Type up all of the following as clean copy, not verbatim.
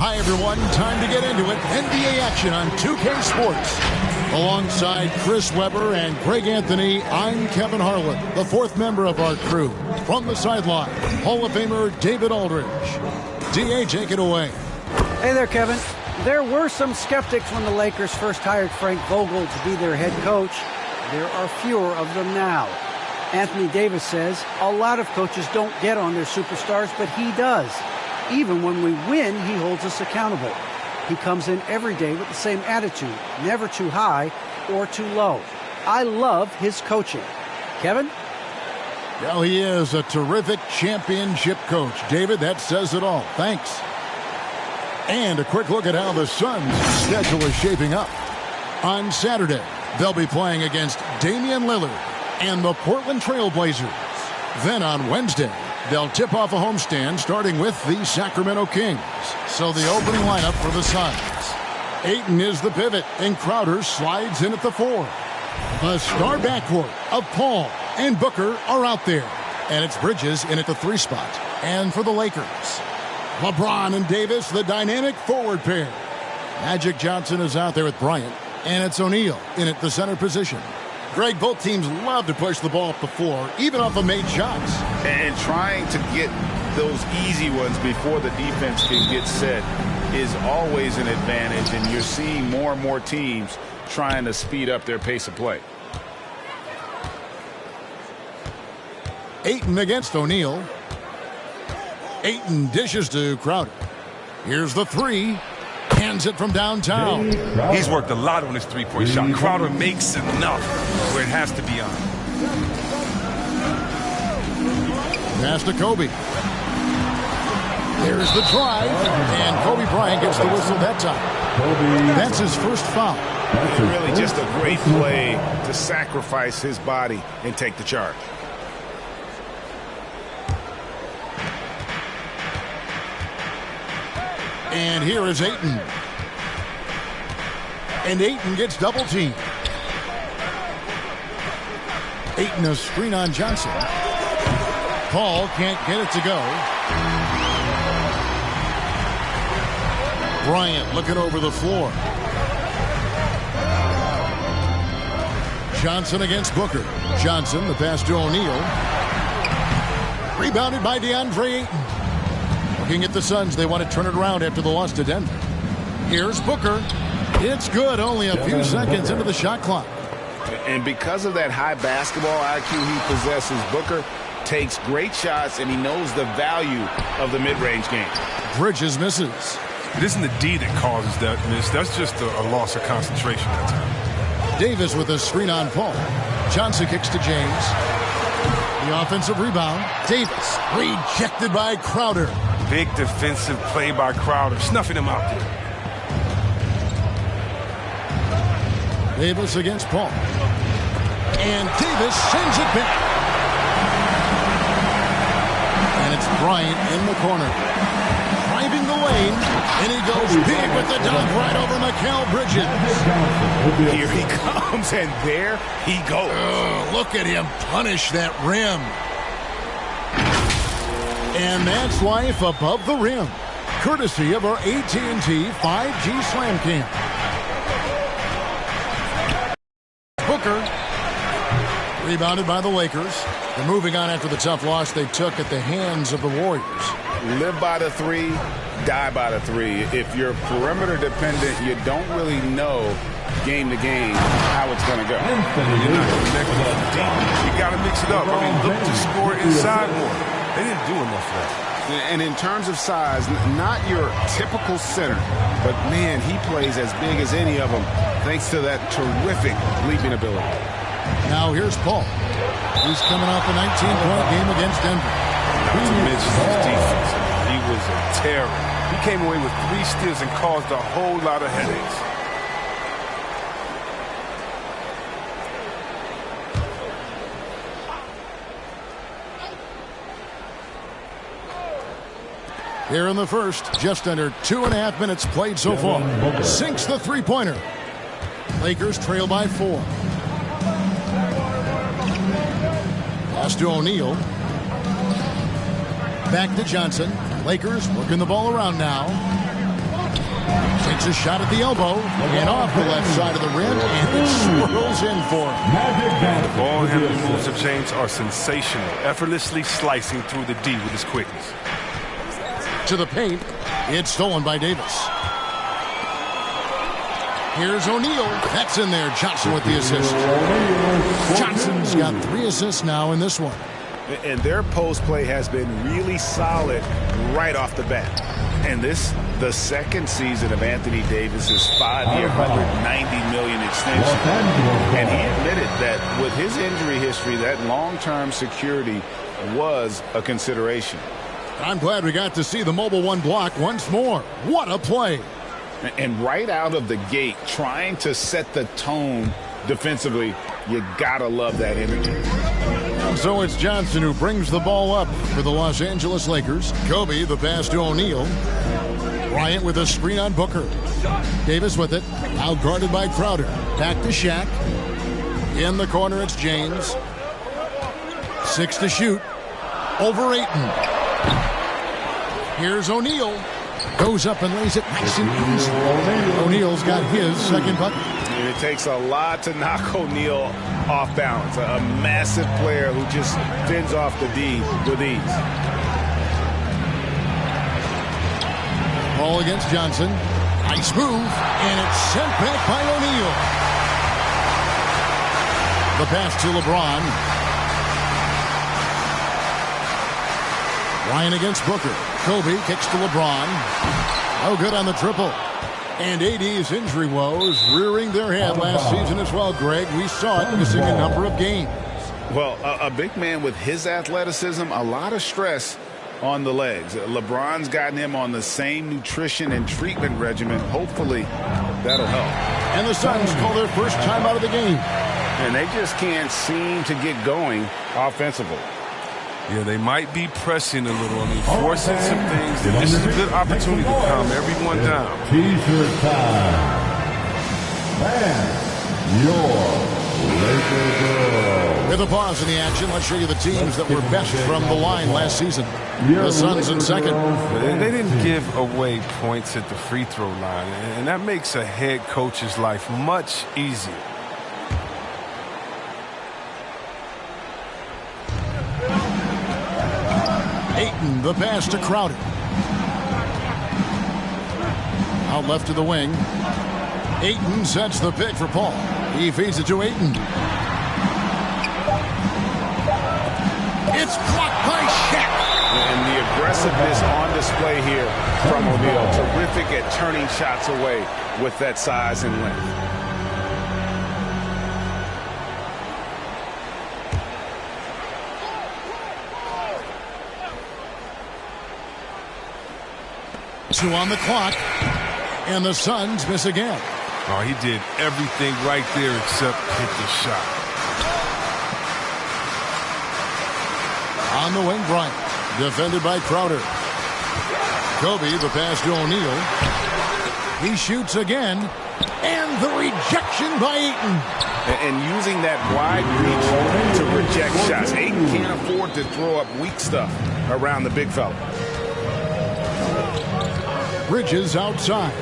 Hi, everyone. Time to get into it. NBA action on 2K Sports. Alongside Chris Webber and Greg Anthony, I'm Kevin Harlan, the fourth member of our crew. From the sideline, Hall of Famer David Aldridge. DA, take it away. Hey there, Kevin. There were some skeptics when the Lakers first hired Frank Vogel to be their head coach. There are fewer of them now. Anthony Davis says a lot of coaches don't get on their superstars, but he does. Even when we win, he holds us accountable. He comes in every day with the same attitude, never too high or too low. I love his coaching. Kevin? Well, he is a terrific championship coach. David, that says it all. Thanks. And a quick look at how the Suns' schedule is shaping up. On Saturday, they'll be playing against Damian Lillard and the Portland Trail Blazers. Then on Wednesday, they'll tip off a homestand starting with the Sacramento Kings. So the opening lineup for the Suns. Ayton is the pivot, and Crowder slides in at the 4. The star backcourt of Paul and Booker are out there. And it's Bridges in at the 3 spot. And for the Lakers, LeBron and Davis, the dynamic forward pair. Magic Johnson is out there with Bryant, and it's O'Neal in at the center position. Greg, both teams love to push the ball up the floor, even off of made shots. And trying to get those easy ones before the defense can get set is always an advantage, and you're seeing more and more teams trying to speed up their pace of play. Ayton against O'Neal. Ayton dishes to Crowder. Here's the 3. Hands it from downtown. He's worked a lot on his three-point shot. Crowder makes enough where it has to be on. Pass to Kobe. There's the drive, and Kobe Bryant gets the whistle that time. That's his first foul. Really just a great play to sacrifice his body and take the charge. And here is Ayton. And Ayton gets double teamed. Ayton a screen on Johnson. Paul can't get it to go. Bryant looking over the floor. Johnson against Booker. Johnson, the pass to O'Neal. Rebounded by DeAndre Ayton. Looking at the Suns, they want to turn it around after the loss to Denver. Here's Booker. It's good, only a few seconds into the shot clock. And because of that high basketball IQ he possesses, Booker takes great shots, and he knows the value of the mid-range game. Bridges misses. It isn't the D that causes that miss. That's just a loss of concentration that time. Davis with a screen on Paul. Johnson kicks to James. The offensive rebound. Davis rejected by Crowder. Big defensive play by Crowder, snuffing him out there. Davis against Paul. And Davis sends it back. And it's Bryant in the corner. Driving the lane. And he goes big with the dunk right over Mikal Bridges. Here he comes, and there he goes. Oh, look at him punish that rim. And that's life above the rim. Courtesy of our AT&T 5G Slam Cam. Booker. Rebounded by the Lakers. They're moving on after the tough loss they took at the hands of the Warriors. Live by the 3, die by the 3. If you're perimeter dependent, you don't really know game to game how it's going to go. You're not connected deep. You got to mix it up. I mean, look to score inside more. They didn't do enough of that. And in terms of size, not your typical center, but man, he plays as big as any of them thanks to that terrific leaping ability. Now here's Paul. He's coming off a 19-point game against Denver. Not to mention his defense. he was a terror. He came away with 3 steals and caused a whole lot of headaches. Here in the first, just under 2.5 minutes played so far. Sinks the three-pointer. Lakers trail by 4. Pass to O'Neal. Back to Johnson. Lakers working the ball around now. Takes a shot at the elbow. And off the left side of the rim. And it swirls in for him. The ball handling moves of James are sensational. Effortlessly slicing through the D with his quickness. To the paint. It's stolen by Davis. Here's O'Neal. That's in there. Johnson with the assist. Johnson's got 3 assists now in this one. And their post play has been really solid right off the bat. And this, the second season of Anthony Davis's 5-year, $190 million extension. And he admitted that with his injury history, that long-term security was a consideration. I'm glad we got to see the mobile one block once more. What a play. And right out of the gate, trying to set the tone defensively, you gotta love that energy. So it's Johnson who brings the ball up for the Los Angeles Lakers. Kobe, the pass to O'Neal. Bryant with a screen on Booker. Davis with it. Out guarded by Crowder. Back to Shaq. In the corner, it's James. 6 to shoot. Over Ayton. Here's O'Neal. Goes up and lays it nice and easy. O'Neal's got his second bucket. And it takes a lot to knock O'Neal off balance. A massive player who just fends off the D with ease. Ball against Johnson. Nice move. And it's sent back by O'Neal. The pass to LeBron. Ryan against Booker. Kobe kicks to LeBron. No good on the triple. And AD's injury woes rearing their head last season as well, Greg. We saw it missing a number of games. Well, a big man with his athleticism, a lot of stress on the legs. LeBron's gotten him on the same nutrition and treatment regimen. Hopefully, that'll help. And the Suns call their first time out of the game. And they just can't seem to get going offensively. Yeah, they might be pressing a little. I mean, forcing some things. This is a good opportunity to calm everyone down. T-shirt time. Man, your Lakers girl. With a pause in the action, let's show you the teams that were best from the line last season. The Suns in second. They didn't give away points at the free throw line, and that makes a head coach's life much easier. Ayton, the pass to Crowder. Out left to the wing. Ayton sets the pick for Paul. He feeds it to Ayton. It's blocked by Shaq. And the aggressiveness on display here from O'Neal. Terrific at turning shots away with that size and length. Two on the clock, and the Suns miss again. Oh, he did everything right there except hit the shot. On the wing, Bryant, defended by Crowder. Kobe, the pass to O'Neal. He shoots again, and the rejection by Ayton. And using that wide reach to reject shots. Ayton can't afford to throw up weak stuff around the big fella. Bridges outside.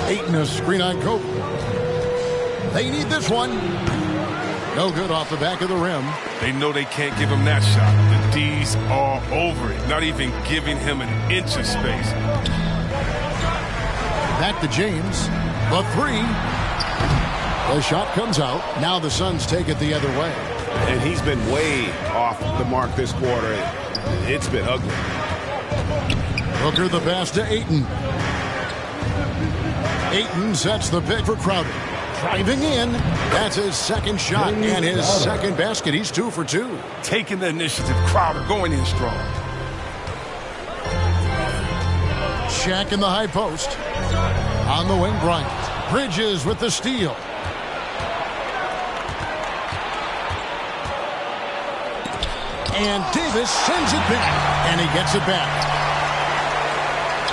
Ayton a screen on Kobe. They need this one. No good off the back of the rim. They know they can't give him that shot. The D's are over it, not even giving him an inch of space. Back to James. The three. The shot comes out. Now the Suns take it the other way. And he's been way off the mark this quarter. It's been ugly. Booker the pass to Ayton. Ayton sets the pick for Crowder. Driving in. That's his second shot and his second basket. He's 2 for 2. Taking the initiative. Crowder going in strong. Shaq in the high post. On the wing, Bryant. Bridges with the steal. And Davis sends it back. And he gets it back.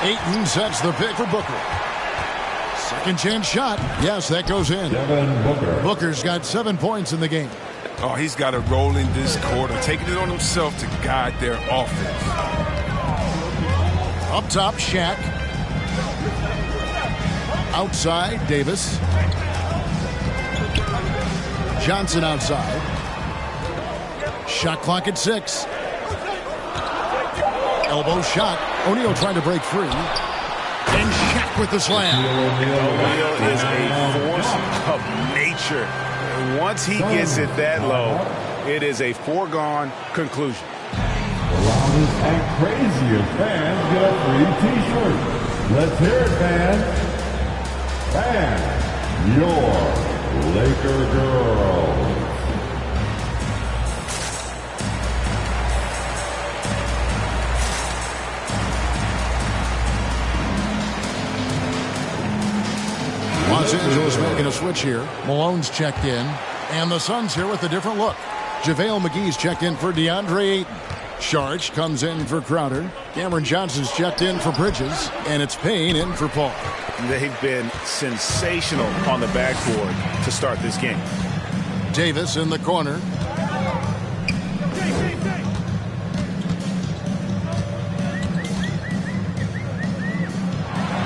Ayton sets the pick for Booker. Second chance shot. Yes, that goes in. Booker's got 7 points in the game. Oh, he's got to roll in this quarter, taking it on himself to guide their offense. Up top, Shaq. Outside, Davis. Johnson outside. Shot clock at 6. Elbow shot. O'Neal trying to break free. And Shaq with the slam. O'Neal is a force of nature. And once he gets it that low, it is a foregone conclusion. The loudest and craziest fans get a free T-shirt. Let's hear it, fans. Fans, your Laker girls. Los Angeles making a switch here. Malone's checked in. And the Suns here with a different look. JaVale McGee's checked in for DeAndre Ayton. Sharch comes in for Crowder. Cameron Johnson's checked in for Bridges. And it's Payne in for Paul. They've been sensational on the backboard to start this game. Davis in the corner.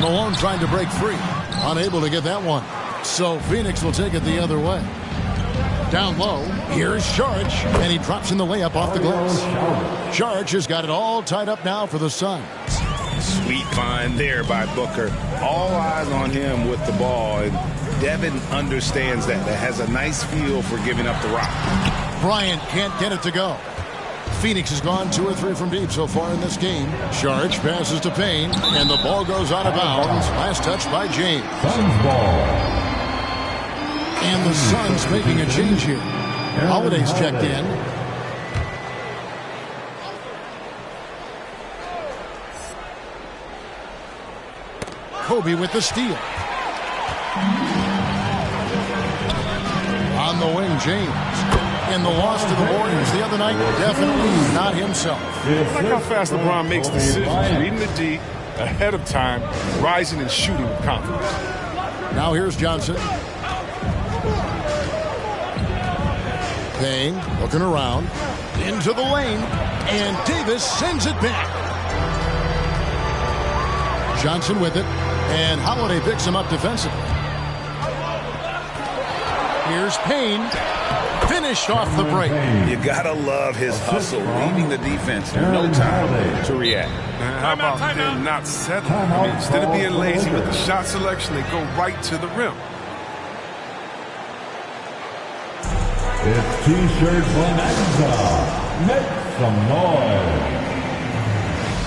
Malone trying to break free. Unable to get that one. So Phoenix will take it the other way. Down low, here's Sharch, and he drops in the layup off the glass. Sharch has got it all tied up now for the Suns. Sweet find there by Booker. All eyes on him with the ball, and Devin understands that. That has a nice feel for giving up the rock. Bryant can't get it to go. Phoenix has gone 2 or 3 from deep so far in this game. Sharch passes to Payne, and the ball goes out of bounds. Last touch by James. Suns ball. And the Suns making a change here. Holiday's checked in. Kobe with the steal. On the wing, James. In the loss to the Warriors the other night, definitely not himself. I like how fast LeBron makes decisions, reading the D ahead of time, rising and shooting with confidence. Now here's Johnson. Payne looking around. Into the lane. And Davis sends it back. Johnson with it. And Holiday picks him up defensively. Here's Payne. Finished off the break. You gotta love his hustle, leaving the defense no time to react. How about them not settling? I mean, instead of being lazy with the shot selection, they go right to the rim. It's T-shirt Bonanza. Make some noise.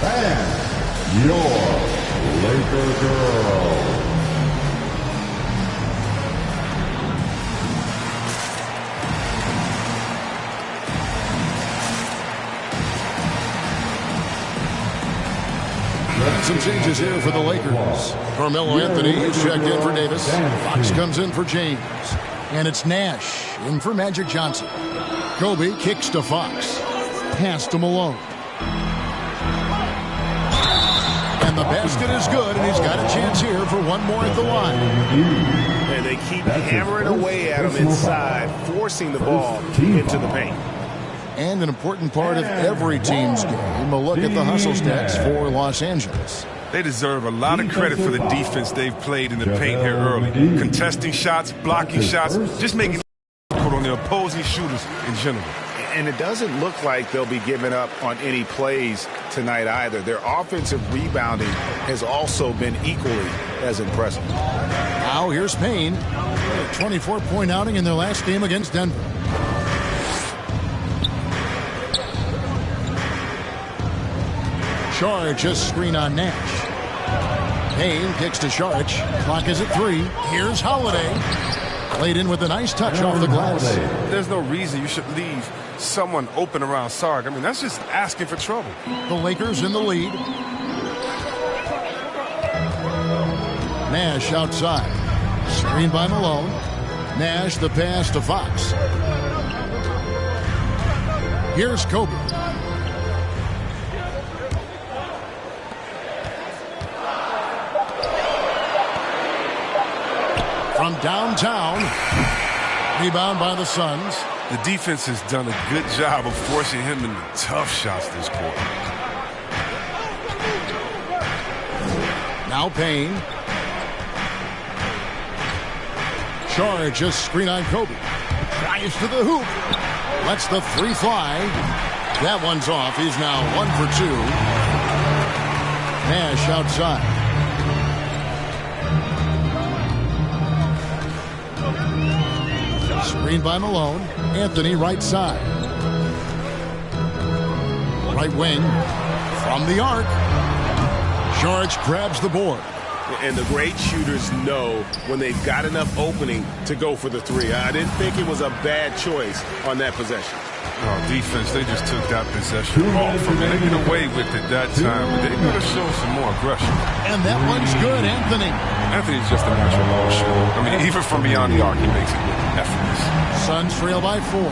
Fans, your Laker girls. Some changes here for the Lakers. Carmelo Anthony is checked in for Davis. Fox comes in for James. And it's Nash in for Magic Johnson. Kobe kicks to Fox. Pass to Malone. And the basket is good, and he's got a chance here for one more at the line. And they keep hammering away at him inside, forcing the ball into the paint. And an important part of every team's game, a look at the hustle stats for Los Angeles. They deserve a lot of credit for the defense they've played in the paint here early. Contesting shots, blocking shots, just making it difficult on the opposing shooters in general. And it doesn't look like they'll be giving up on any plays tonight either. Their offensive rebounding has also been equally as impressive. Now here's Payne. A 24-point outing in their last game against Denver. Sharch a screen on Nash. Payne kicks to Sharch. Clock is at 3. Here's Holiday. Laid in with a nice touch off the glass. There's no reason you should leave someone open around Sark. I mean, that's just asking for trouble. The Lakers in the lead. Nash outside. Screen by Malone. Nash the pass to Fox. Here's Kobe. From downtown. Rebound by the Suns. The defense has done a good job of forcing him into tough shots this quarter. Now Payne. Charge, just screen on Kobe. Drives to the hoop. Lets the three fly. That one's off. He's now 1 for 2. Nash outside. Screen by Malone. Anthony right side. Right wing. From the arc. George grabs the board. And the great shooters know when they've got enough opening to go for the three. I didn't think it was a bad choice on that possession. Oh, defense, they just took that possession off from him. They get away with it that time, but they got to show some more aggression. And that one's good, Anthony. Anthony's just a natural ball shooter. I mean, even from beyond the arc, he makes it look effortless. Suns trail by 4.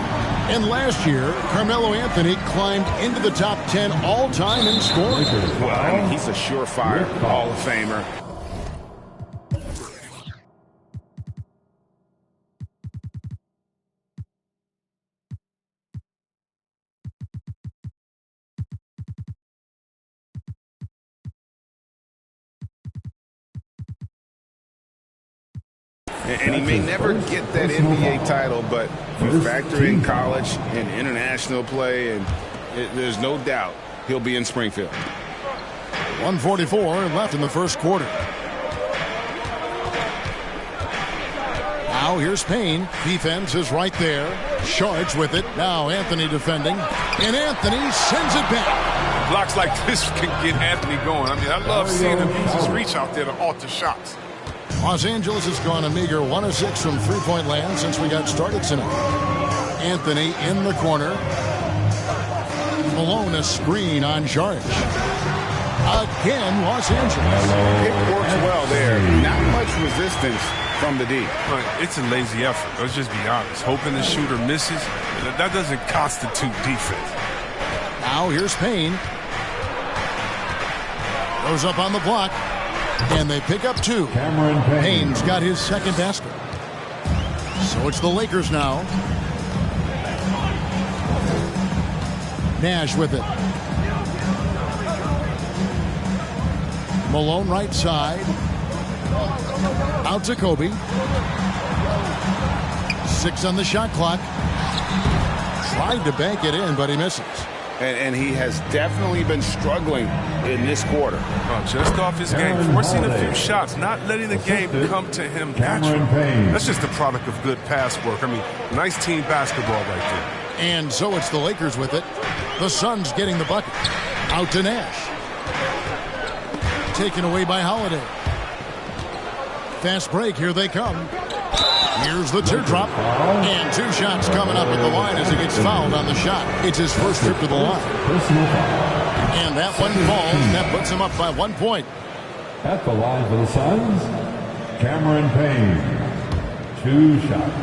And last year, Carmelo Anthony climbed into the top 10 all-time in scoring. Well, I mean, he's a surefire Hall of Famer. And he may never get that NBA title, but you factor in college and international play, and there's no doubt he'll be in Springfield. 1:44 left in the first quarter. Now here's Payne. Defense is right there. Charge with it. Now Anthony defending. And Anthony sends it back. Blocks like this can get Anthony going. I mean, I love seeing him use his reach out there to alter shots. Los Angeles has gone a meager 1 of 6 from three-point land since we got started tonight. Anthony in the corner. Malone a screen on Charge. Again, Los Angeles. It works well there. Not much resistance from the D. It's a lazy effort. Let's just be honest. Hoping the shooter misses, that doesn't constitute defense. Now here's Payne. Goes up on the block. And they pick up 2. Cameron Payne. Payne's got his second basket. So it's the Lakers now. Nash with it. Malone right side. Out to Kobe. 6 on the shot clock. Tried to bank it in, but he misses. And he has definitely been struggling in this quarter. Just off his game, forcing a few shots, not letting the game come to him naturally. That's just the product of good pass work. I mean, nice team basketball right there. And so it's the Lakers with it. The Suns getting the bucket. Out to Nash. Taken away by Holiday. Fast break, here they come. Here's the teardrop. And 2 shots coming up at the line as he gets fouled on the shot. It's his first trip to the line. And that one falls. That puts him up by 1 point. At the line for the Suns, Cameron Payne. 2 shots.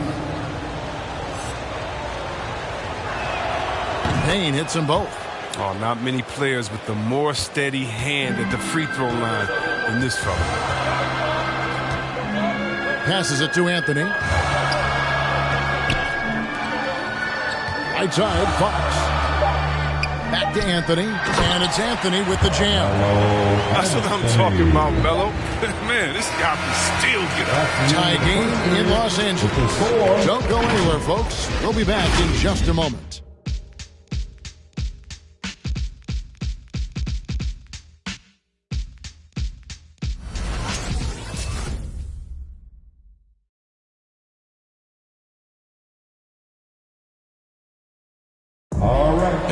Payne hits them both. Oh, not many players with the more steady hand at the free throw line than this fella. Passes it to Anthony. Right side, Fox. Back to Anthony. And it's Anthony with the jam. That's what I'm talking about, Melo. Man, this guy can still get up. Tie game in Los Angeles. Don't go anywhere, folks. We'll be back in just a moment.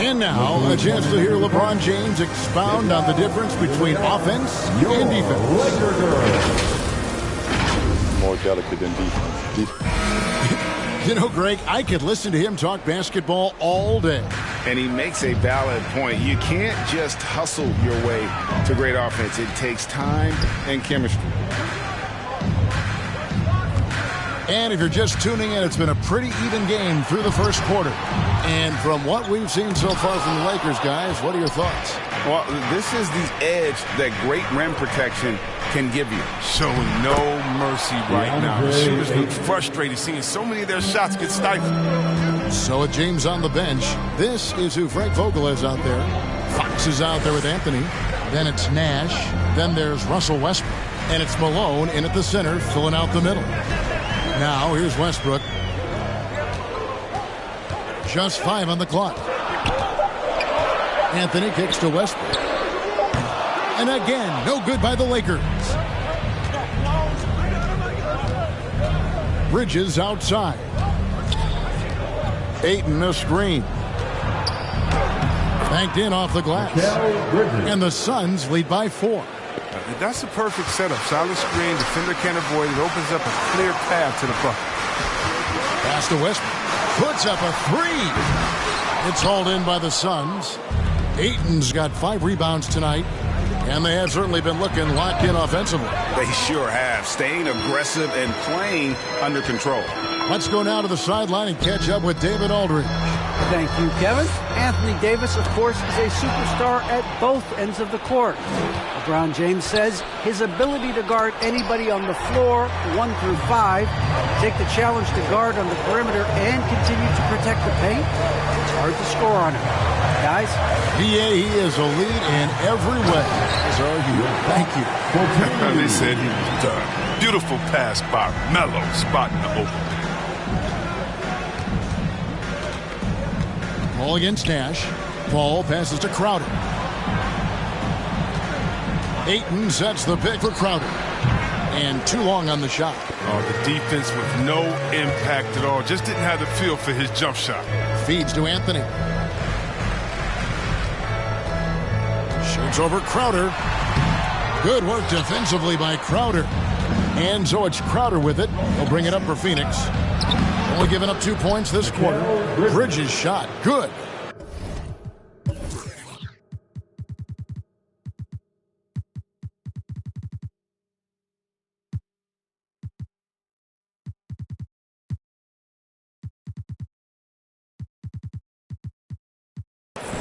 And now, a chance to hear LeBron James expound on the difference between offense and defense. More delicate than defense. You know, Greg, I could listen to him talk basketball all day. And he makes a valid point. You can't just hustle your way to great offense. It takes time and chemistry. And if you're just tuning in, it's been a pretty even game through the first quarter. And from what we've seen so far from the Lakers, guys, what are your thoughts? Well, this is the edge that great rim protection can give you. Showing no mercy right now. The shooters look frustrated seeing so many of their shots get stifled. So with James on the bench, this is who Frank Vogel is out there. Fox is out there with Anthony. Then it's Nash. Then there's Russell Westbrook. And it's Malone in at the center, filling out the middle. Now, here's Westbrook. Just 5 on the clock. Anthony kicks to Westbrook. And again, no good by the Lakers. Bridges outside. Ayton a screen. Banked in off the glass. And the Suns lead by 4. That's a perfect setup. Solid screen, defender can't avoid it. Opens up a clear path to the bucket. Pass to Westbrook. Puts up a 3. It's hauled in by the Suns. Ayton's got 5 rebounds tonight. And they have certainly been looking locked in offensively. They sure have. Staying aggressive and playing under control. Let's go now to the sideline and catch up with David Aldridge. Thank you, Kevin. Anthony Davis, of course, is a superstar at both ends of the court. LeBron James says his ability to guard anybody on the floor, 1 through 5, take the challenge to guard on the perimeter and continue to protect the paint, it's hard to score on him. Guys? PA, he is a lead in every way. So thank you. They said he was done. Beautiful pass by Melo, spotting the open. Ball against Nash. Ball passes to Crowder. Ayton sets the pick for Crowder. And too long on the shot. Oh, the defense with no impact at all. Just didn't have the feel for his jump shot. Feeds to Anthony. Shoots over Crowder. Good work defensively by Crowder. And so it's Crowder with it. He'll bring it up for Phoenix. Only giving up 2 points this quarter. Bridges shot. Good.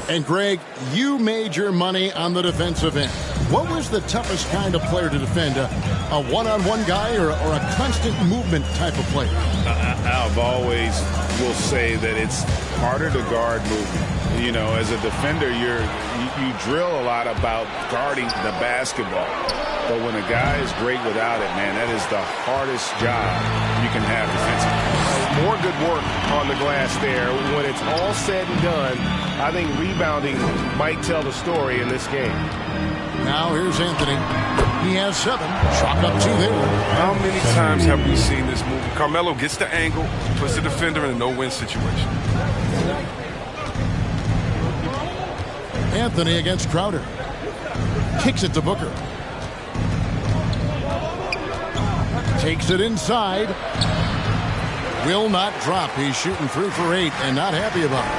And Greg, you made your money on the defensive end. What was the toughest kind of player to defend? A one-on-one guy or a constant movement type of player? I've always will say that it's harder to guard movement. You know, as a defender, you drill a lot about guarding the basketball. But when a guy is great without it, man, that is the hardest job you can have defensively. More good work on the glass there. When it's all said and done, I think rebounding might tell the story in this game. Now here's Anthony. He has 7. Chalk up 2 there. How many times have we seen this move? Carmelo gets the angle, puts the defender in a no-win situation. Anthony against Crowder. Kicks it to Booker. Takes it inside. Will not drop. He's shooting 3 for 8 and not happy about it.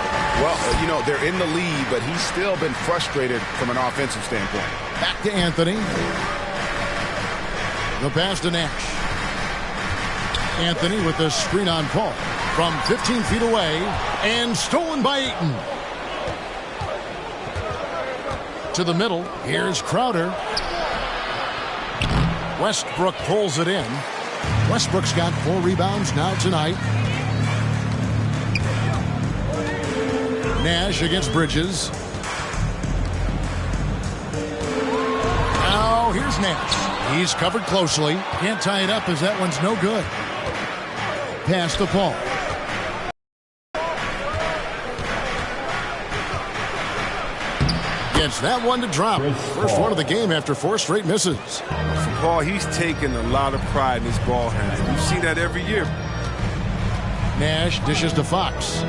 Well, you know, they're in the lead, but he's still been frustrated from an offensive standpoint. Back to Anthony. The pass to Nash. Anthony with the screen on Paul from 15 feet away and stolen by Ayton. To the middle. Here's Crowder. Westbrook pulls it in. Westbrook's got 4 rebounds now tonight. Nash against Bridges. Now here's Nash. He's covered closely. Can't tie it up as that one's no good. Pass to Paul. Gets that one to drop. First one of the game after 4 straight misses. For Paul, he's taken a lot of pride in his ball handling. You see that every year. Nash dishes to Fox.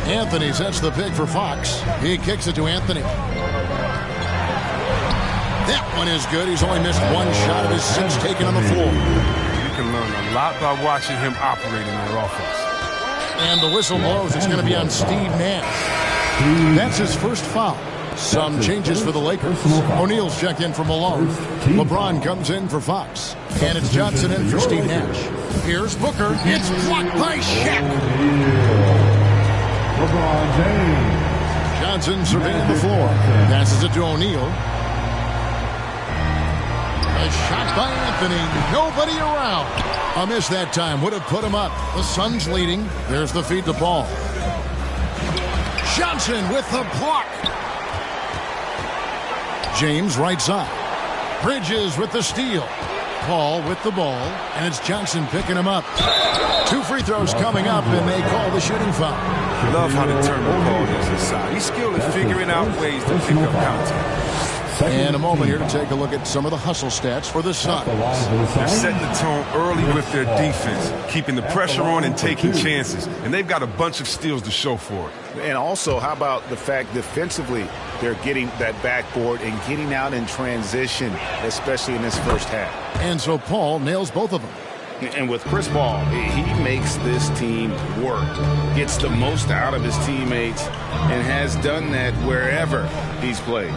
Anthony sets the pick for Fox. He kicks it to Anthony. That one is good. He's only missed 1 shot of his 6 taken on the floor. You can learn a lot by watching him operate in their offense. And the whistle blows. It's going to be on Steve Nash. That's his first foul. Some changes for the Lakers. O'Neal's checked in for Malone. LeBron comes in for Fox. And it's Johnson in for Steve Nash. Here's Booker. It's blocked by Shaq. LeBron James. Johnson surveying the floor. Passes it to O'Neal. A shot by Anthony. Nobody around. A miss that time. Would have put him up. The Suns leading. There's the feed to Paul. Johnson with the block. James right side. Bridges with the steal. Paul with the ball. And it's Johnson picking him up. 2 free throws coming up, and they call the shooting foul. Love how determined Paul is inside. He's skilled at figuring out ways to pick up contact. And a moment here to take a look at some of the hustle stats for the Suns. They're setting the tone early with their defense, keeping the pressure on and taking chances. And they've got a bunch of steals to show for it. And also, how about the fact defensively they're getting that backboard and getting out in transition, especially in this first half. And so Paul nails both of them. And with Chris Paul, he makes this team work, gets the most out of his teammates, and has done that wherever he's played.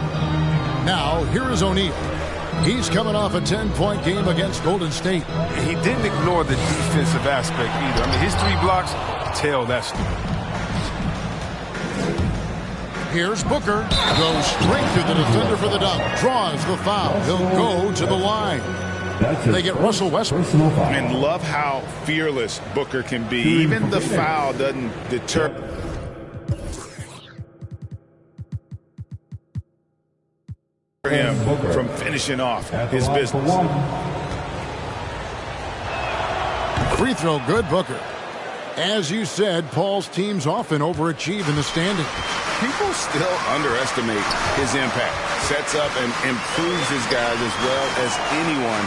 Now, here is O'Neal. He's coming off a 10-point game against Golden State. He didn't ignore the defensive aspect either. I mean, his 3 blocks tell that story. Here's Booker. Goes straight to the defender for the dunk. Draws the foul. He'll go to the line. They get Russell Westbrook. And love how fearless Booker can be. Even the foul doesn't deter him from finishing off his business. Free throw good, Booker. As you said, Paul's teams often overachieve in the standings. People still underestimate his impact. Sets up and improves his guys as well as anyone,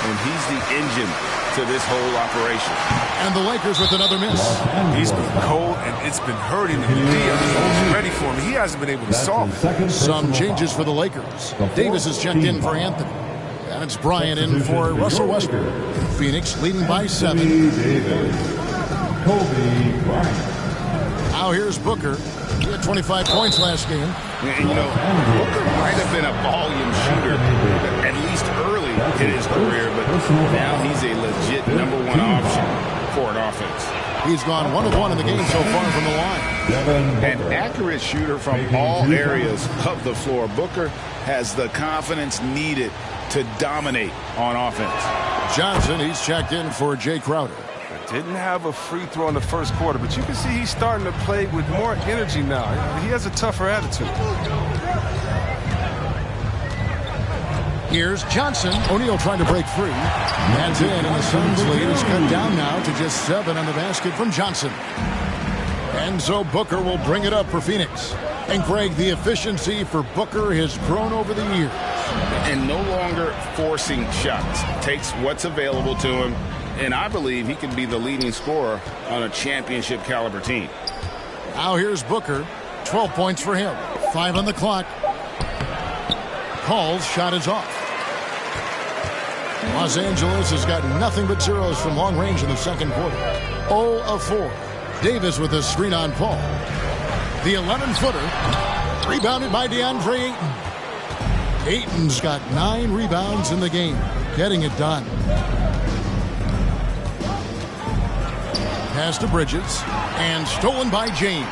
and he's the engine to this whole operation. And the Lakers with another miss. He's been cold, and it's been hurting him. He's ready for him. He hasn't been able to solve it. Some changes for the Lakers. Davis is checked in for Anthony. And it's Bryant in for Russell Westbrook. Phoenix leading by 7. Kobe Bryant. Now here's Booker. He had 25 points last game. And, you know, Booker might have been a volume shooter, at least early in his career, but now he's a legit #1 option for an offense. He's gone 1 of 1 in the game so far from the line. An accurate shooter from all areas of the floor. Booker has the confidence needed to dominate on offense. Johnson, he's checked in for Jay Crowder. Didn't have a free throw in the first quarter, but you can see he's starting to play with more energy now. He has a tougher attitude. Here's Johnson. O'Neal trying to break free. That's in, and the Suns lead is cut down now to just 7 on the basket from Johnson. And so Booker will bring it up for Phoenix. And Greg, the efficiency for Booker has grown over the years. And no longer forcing shots. Takes what's available to him. And I believe he can be the leading scorer on a championship caliber team. Now here's Booker. 12 points for him. 5 on the clock. Paul's shot is off. Los Angeles has got nothing but zeros from long range in the second quarter. 0 of 4. Davis with a screen on Paul. The 11-footer. Rebounded by DeAndre Ayton. Ayton's got 9 rebounds in the game. Getting it done. Pass to Bridges, and stolen by James.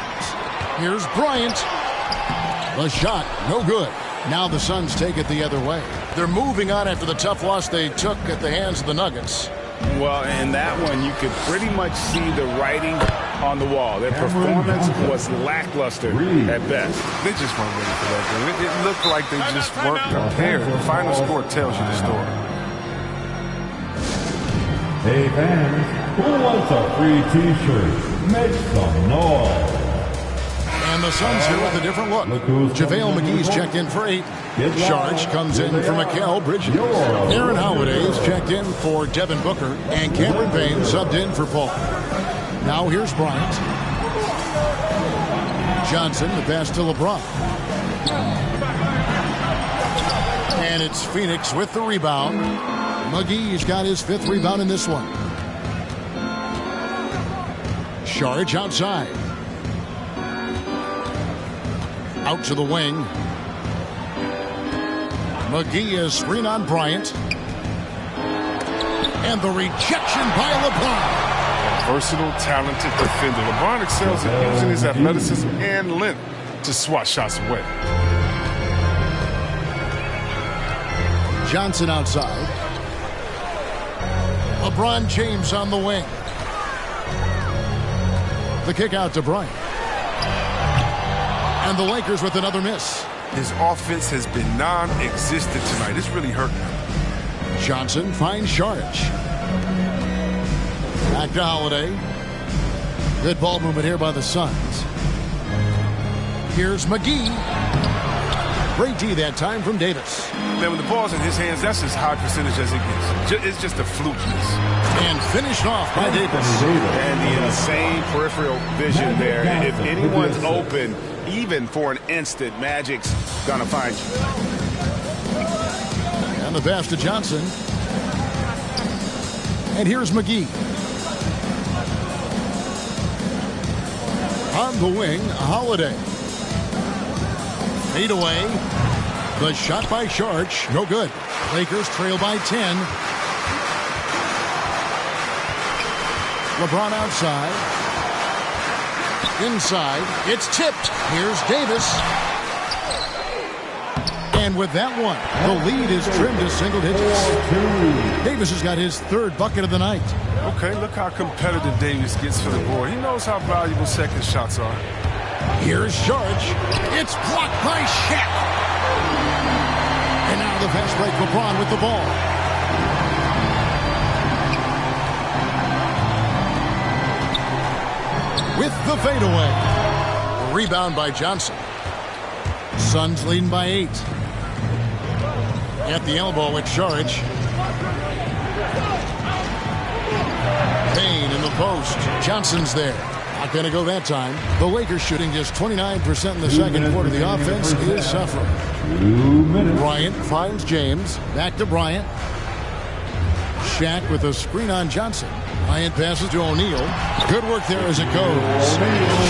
Here's Bryant. The shot, no good. Now the Suns take it the other way. They're moving on after the tough loss they took at the hands of the Nuggets. Well, in that one, you could pretty much see the writing on the wall. Their performance was lackluster at best. They just weren't ready for that game. It looked like they just weren't prepared. The final score tells you the story. Hey fans, who wants a free t-shirt? Make some noise. And the Suns here with a different look. JaVale McGee's checked in for 8. Sharge comes in for Mikal Bridges. Aaron Holiday's checked in for Devin Booker. And Cameron Payne subbed in for Paul. Now here's Bryant. Johnson, the pass to LeBron. And it's Phoenix with the rebound. McGee's got his 5th rebound in this one. Sharge outside. Out to the wing. McGee is screen on Bryant. And the rejection by LeBron. Versatile, talented defender. LeBron excels at using his athleticism and length to swat shots away. Johnson outside. LeBron James on the wing. The kick out to Bryant. And the Lakers with another miss. His offense has been non-existent tonight. It's really hurting him. Johnson finds Sharge. Back to Holiday. Good ball movement here by the Suns. Here's McGee. Great D that time from Davis. Man, when the ball's in his hands, that's as high percentage as it gets. It's just a flukiness. And finished off by Davis. And the insane peripheral vision there. If anyone's open, even for an instant, Magic's gonna find you. And the pass to Johnson. And here's McGee. On the wing, Holiday. Fade away. The shot by Sharge, no good. Lakers trail by 10. LeBron outside. Inside, it's tipped. Here's Davis. And with that one, the lead is trimmed to single digits. Davis has got his third bucket of the night. Okay, look how competitive Davis gets for the board. He knows how valuable second shots are. Here's Sharge. It's blocked by Shaq. And now the fast break. LeBron with the ball. With the fadeaway. Rebound by Johnson. Suns leading by 8. At the elbow with Sharge. Payne in the post. Johnson's there. Not going to go that time. The Lakers shooting just 29% in the second quarter. The offense is suffering. Bryant finds James. Back to Bryant. Shaq with a screen on Johnson. Bryant passes to O'Neal. Good work there as it goes.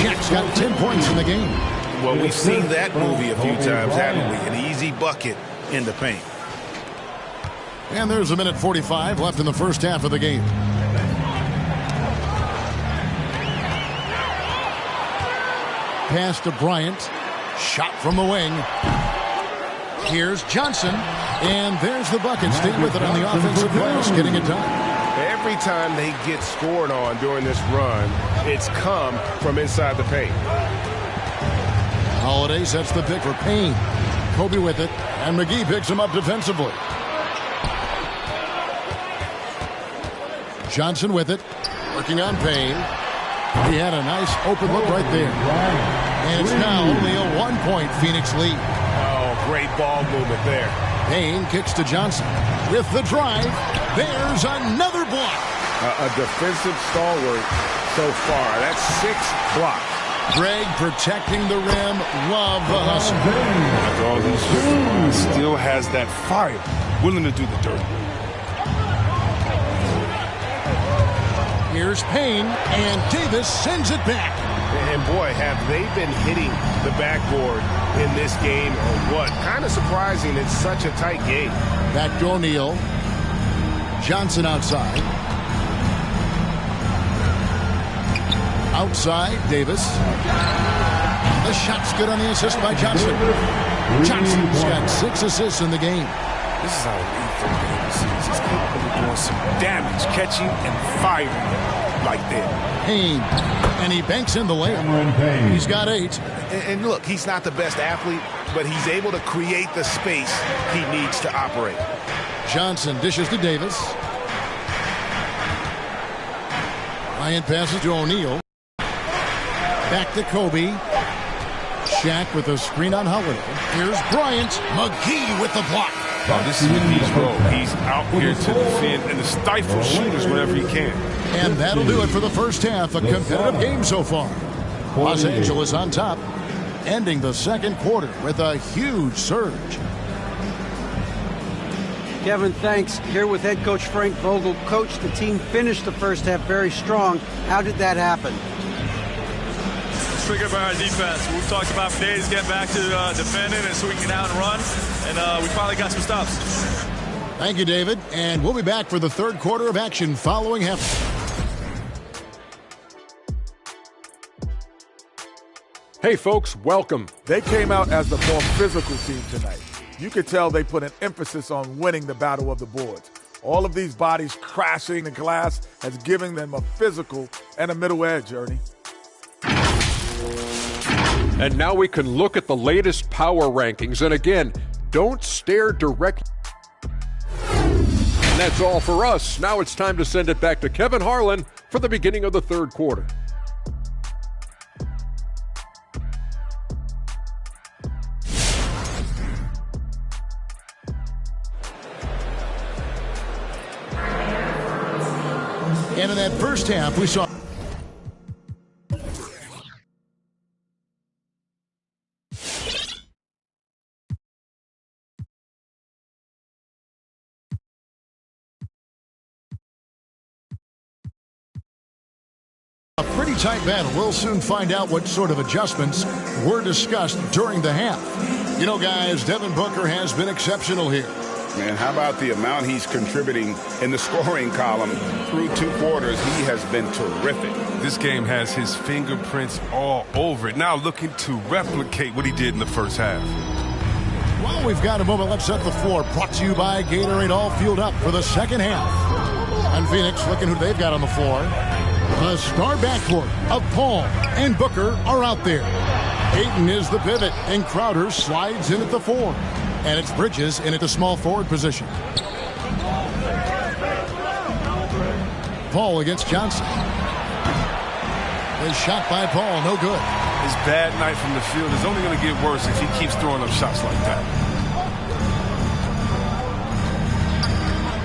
Shaq's got 10 points in the game. Well, we've seen that movie a few times, haven't we? An easy bucket in the paint. And there's a minute 45 left in the first half of the game. Pass to Bryant. Shot from the wing. Here's Johnson. And there's the bucket. Stay with it on the offensive glass, getting it done. Every time they get scored on during this run, it's come from inside the paint. Holiday sets the pick for Payne. Kobe with it. And McGee picks him up defensively. Johnson with it. Working on Payne. He had a nice open look right there. And it's now only a 1-point Phoenix lead. Oh, great ball movement there. Payne kicks to Johnson. With the drive, there's another block. A defensive stalwart so far. That's 6 blocks. Greg protecting the rim. Love the hustle. After all these years, still has that fire. Willing to do the dirt. Here's Payne, and Davis sends it back. And boy, have they been hitting the backboard in this game or what? Kind of surprising it's such a tight game. Back to O'Neal. Johnson outside. Outside, Davis. The shot's good on the assist by Johnson. Johnson's got 6 assists in the game. This is how Davis is. He's capable of doing some damage, catching and firing like that. Payne, and he banks in the layup. He's got 8. And look, he's not the best athlete, but he's able to create the space he needs to operate. Johnson dishes to Davis. Bryant passes to O'Neal. Back to Kobe. Shaq with a screen on Holiday. Here's Bryant. McGee with the block. Oh, this is McGee's role. He's out here to defend and to stifle shooters whenever he can. And that'll do it for the first half. A competitive game so far. Los Angeles on top, ending the second quarter with a huge surge. Kevin, thanks. Here with head coach Frank Vogel. Coach, the team finished the first half very strong. How did that happen? was triggered by our defense. We've talked about for days getting back to defending and so we can get out and run, and we finally got some stops. Thank you, David. And we'll be back for the third quarter of action following half. Hey, folks, welcome. They came out as the more physical team tonight. You could tell they put an emphasis on winning the battle of the boards. All of these bodies crashing the glass has given them a physical and a middle edge, Ernie. And now we can look at the latest power rankings. And again, don't stare directly. And that's all for us. Now it's time to send it back to Kevin Harlan for the beginning of the third quarter. And in that first half, we saw a pretty tight battle. We'll soon find out what sort of adjustments were discussed during the half. You know, guys, Devin Booker has been exceptional here. Man, how about the amount he's contributing in the scoring column through 2 quarters? He has been terrific. This game has his fingerprints all over it. Now looking to replicate what he did in the first half. Well, we've got a moment. Let's set the floor. Brought to you by Gatorade, all fueled up for the second half. And Phoenix, looking who they've got on the floor. The star backcourt of Paul and Booker are out there. Ayton is the pivot, and Crowder slides in at the 4. And it's Bridges in at the small forward position. Paul against Johnson. A shot by Paul, no good. His bad night from the field is only going to get worse if he keeps throwing up shots like that.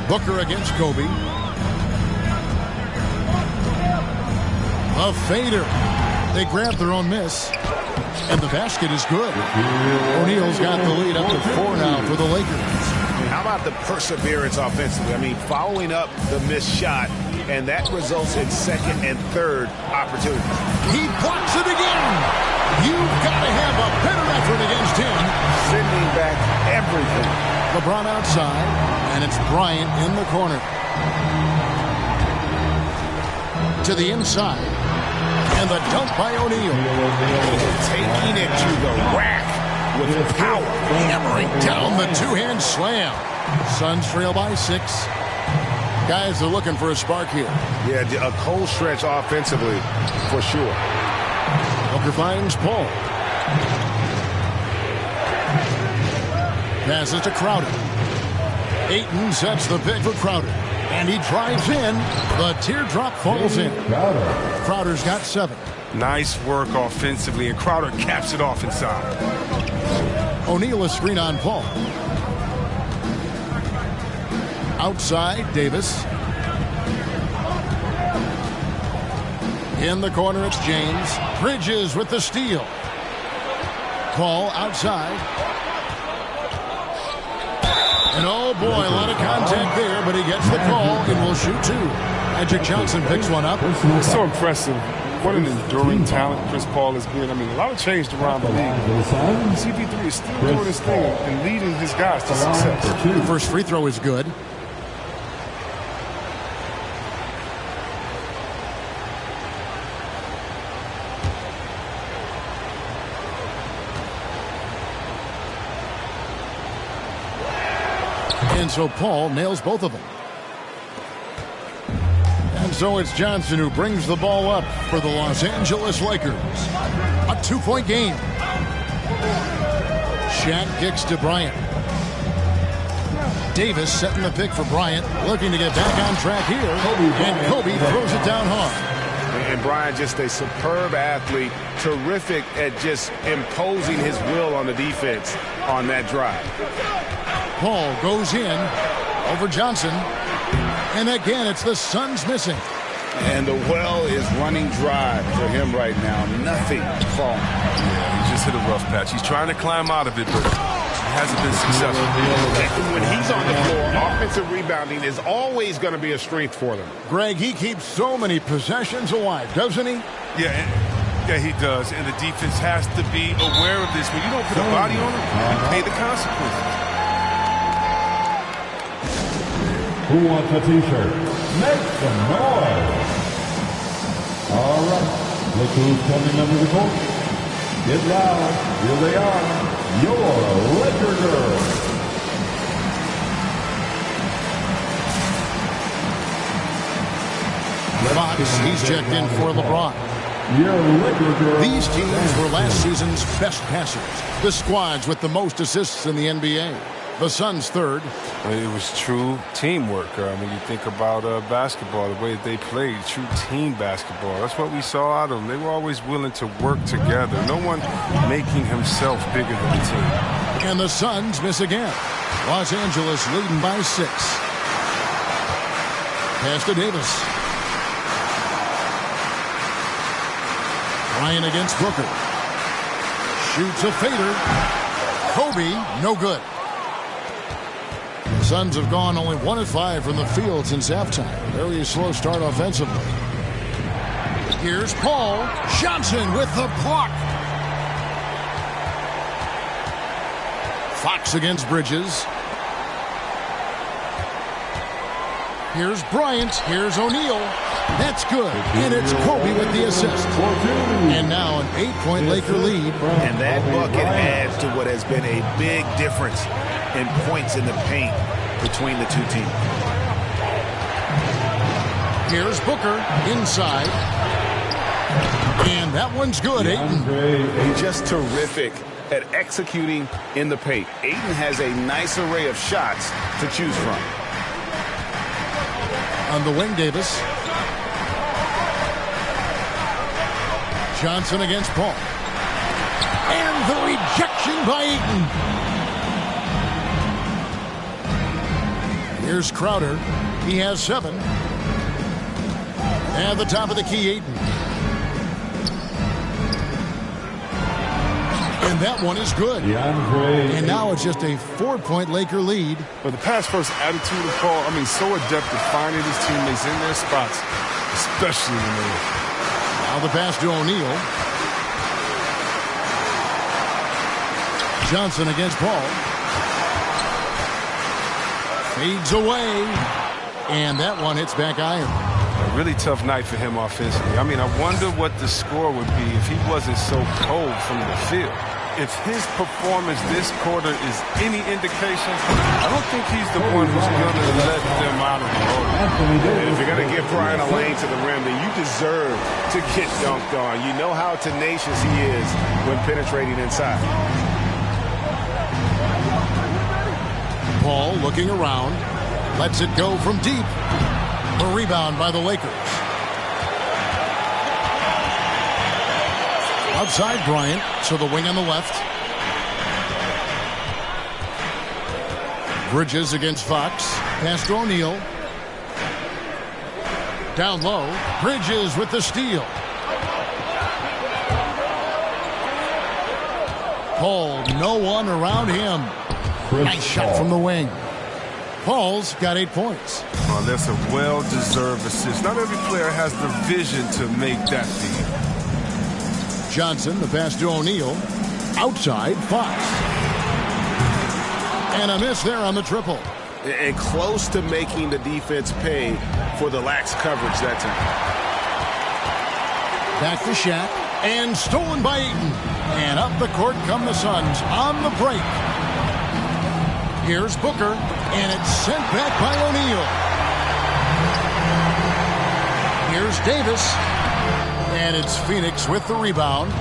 Booker against Kobe. A fader. They grab their own miss. And the basket is good. O'Neal's got the lead up to 4 now for the Lakers. How about the perseverance offensively? I mean, following up the missed shot, and that results in second and third opportunities. He blocks it again. You've got to have a better effort against him. Sending back everything. LeBron outside, and it's Bryant in the corner. To the inside. And the dunk by O'Neal. Taking it to the rack with power. Hammering down the two-hand slam. Suns trail by 6. Guys are looking for a spark here. Yeah, a cold stretch offensively for sure. Booker finds Paul. Passes to Crowder. Ayton sets the pick for Crowder. And he drives in. The teardrop falls in. Crowder's got 7. Nice work offensively, and Crowder caps it off inside. O'Neal a screen on Paul. Outside, Davis. In the corner, it's James. Bridges with the steal. Paul outside. And oh boy, a lot of contact there, but he gets the call and will shoot 2. Magic Johnson picks one up. It's so impressive. What an enduring talent Chris Paul has been. I mean, a lot of changed around the league. CP3 is still doing his thing and leading his guys to success. First free throw is good. And so Paul nails both of them. And so it's Johnson who brings the ball up for the Los Angeles Lakers. A 2-point game. Shaq kicks to Bryant. Davis setting the pick for Bryant, looking to get back on track here. And Kobe throws it down hard. And Bryant, just a superb athlete, terrific at just imposing his will on the defense on that drive. Paul goes in over Johnson. And again, it's the Suns missing. And the well is running dry for him right now. Nothing falling. Yeah, he just hit a rough patch. He's trying to climb out of it, but he hasn't been successful. And when he's on the floor, offensive rebounding is always going to be a strength for them. Greg, he keeps so many possessions alive, doesn't he? Yeah, Yeah, he does, and the defense has to be aware of this. When you don't put a body on him, you pay the consequences. Who wants a t-shirt? Make some noise! All right, look who's coming under the court. Get loud. Here they are, your Laker girls. Fox, he's checked in for LeBron. These teams were last season's best passers. The squads with the most assists in the NBA. The Suns third. It was true teamwork. When you think about basketball, the way that they played, true team basketball. That's what we saw out of them. They were always willing to work together. No one making himself bigger than the team. And the Suns miss again. Los Angeles leading by 6. Pass to Davis. Ryan against Booker. Shoots a fader. Kobe, no good. The Suns have gone only 1 of 5 from the field since halftime. Very slow start offensively. Here's Paul Johnson with the block. Fox against Bridges. Here's Bryant. Here's O'Neal. That's good. And it's Kobe with the assist. And now an 8-point Laker lead. And that bucket adds to what has been a big difference in points in the paint between the two teams. Here's Booker inside. And that one's good, Ayton. Just terrific at executing in the paint. Ayton has a nice array of shots to choose from. On the wing, Davis. Johnson against Paul. And the rejection by Ayton. Here's Crowder. He has 7. And the top of the key, Ayton. And that one is good. And now it's just a 4-point Laker lead. But the pass-first attitude of Paul, so adept at finding his teammates in their spots, especially when they're... Now the pass to O'Neal. Johnson against Paul. Fades away. And that one hits back iron. A really tough night for him offensively. I wonder what the score would be if he wasn't so cold from the field. If his performance this quarter is any indication, I don't think he's the one who's going to let them out of the hole. And if you're going to give Brian a lane to the rim, then you deserve to get dunked on. You know how tenacious he is when penetrating inside. Paul looking around. Lets it go from deep. A rebound by the Lakers. Outside Bryant to the wing on the left. Bridges against Fox. Pass to O'Neal. Down low. Bridges with the steal. Paul, no one around him. Nice shot from the wing. Paul's got 8 points. Oh, that's a well-deserved assist. Not every player has the vision to make that feed. Johnson, the pass to O'Neal. Outside, Fox. And a miss there on the triple. And close to making the defense pay for the lax coverage that time. Back to Shaq. And stolen by Ayton. And up the court come the Suns on the break. Here's Booker. And it's sent back by O'Neal. Here's Davis. And it's Phoenix with the rebound.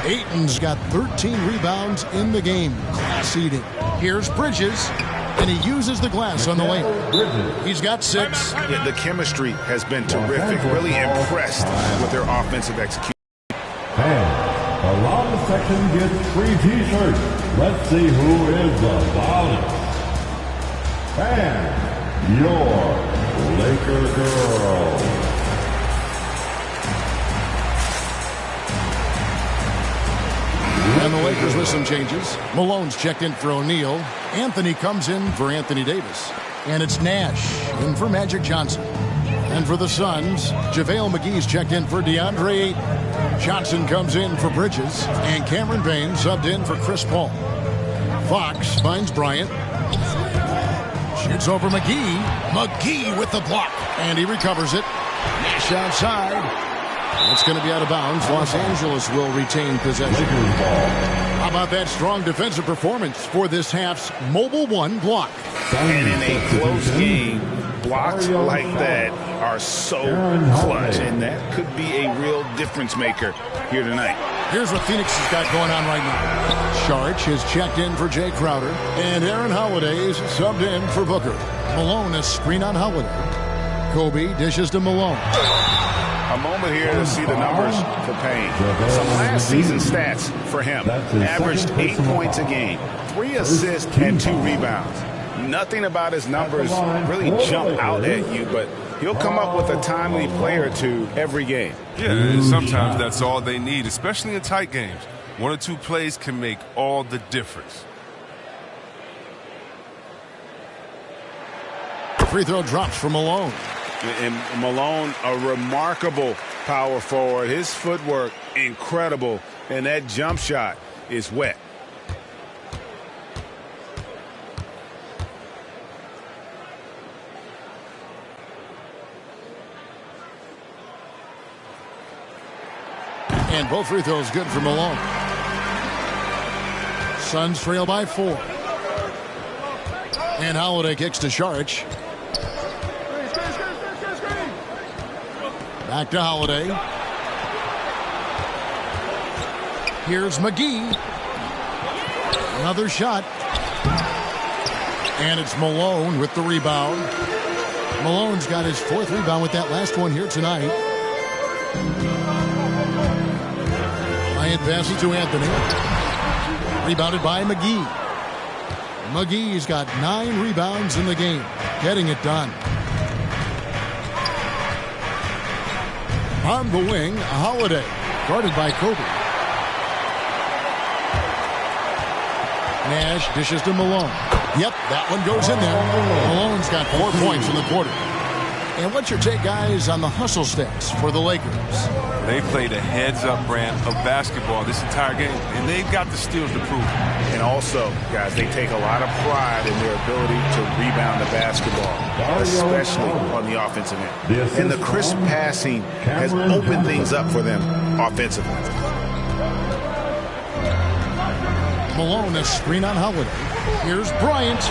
Ayton's got 13 rebounds in the game. Class eating. Here's Bridges. And he uses the glass on the wing. He's got 6. Yeah, the chemistry has been terrific. Really impressed with their offensive execution. And around the section gets free t-shirts. Let's see who is the loudest. And your Laker girl. And the Lakers with some changes. Malone's checked in for O'Neal. Anthony comes in for Anthony Davis. And it's Nash in for Magic Johnson. And for the Suns, JaVale McGee's checked in for DeAndre Ayton. Johnson comes in for Bridges. And Cameron Payne subbed in for Chris Paul. Fox finds Bryant. Shoots over McGee. McGee with the block. And he recovers it. Nash outside. It's going to be out of bounds. Los Angeles will retain possession. How about that strong defensive performance for this half's Mobile One block? And in a close game, blocks like that are so clutch, and that could be a real difference maker here tonight. Here's what Phoenix has got going on right now. Sharch is checked in for Jay Crowder, and Aaron Holiday is subbed in for Booker. Malone is screen on Holiday. Kobe dishes to Malone. A moment here to see the numbers for Payne. Some last season stats for him. Averaged 8 points a game, 3 assists, and 2 rebounds. Nothing about his numbers really jump out at you, but he'll come up with a timely play or two every game. Yeah, and sometimes that's all they need, especially in tight games. 1 or 2 plays can make all the difference. Free throw drops for Malone. And Malone, a remarkable power forward. His footwork, incredible. And that jump shot is wet. And both free throws good for Malone. Suns trail by 4. And Holiday kicks to Sharch. Back to Holiday. Here's McGee. Another shot. And it's Malone with the rebound. Malone's got his 4th rebound with that last one here tonight. Bryant passes to Anthony. Rebounded by McGee. McGee's got 9 rebounds in the game. Getting it done. On the wing, Holiday, guarded by Kobe. Nash dishes to Malone. Yep, that one goes in there. Malone's got 4 points in the quarter. And what's your take, guys, on the hustle stats for the Lakers? They played a heads-up brand of basketball this entire game, and they've got the steals to prove it. And also, guys, they take a lot of pride in their ability to rebound the basketball, especially on the offensive end. And the crisp passing has opened things up for them offensively. Malone is screen on Holiday. Here's Bryant.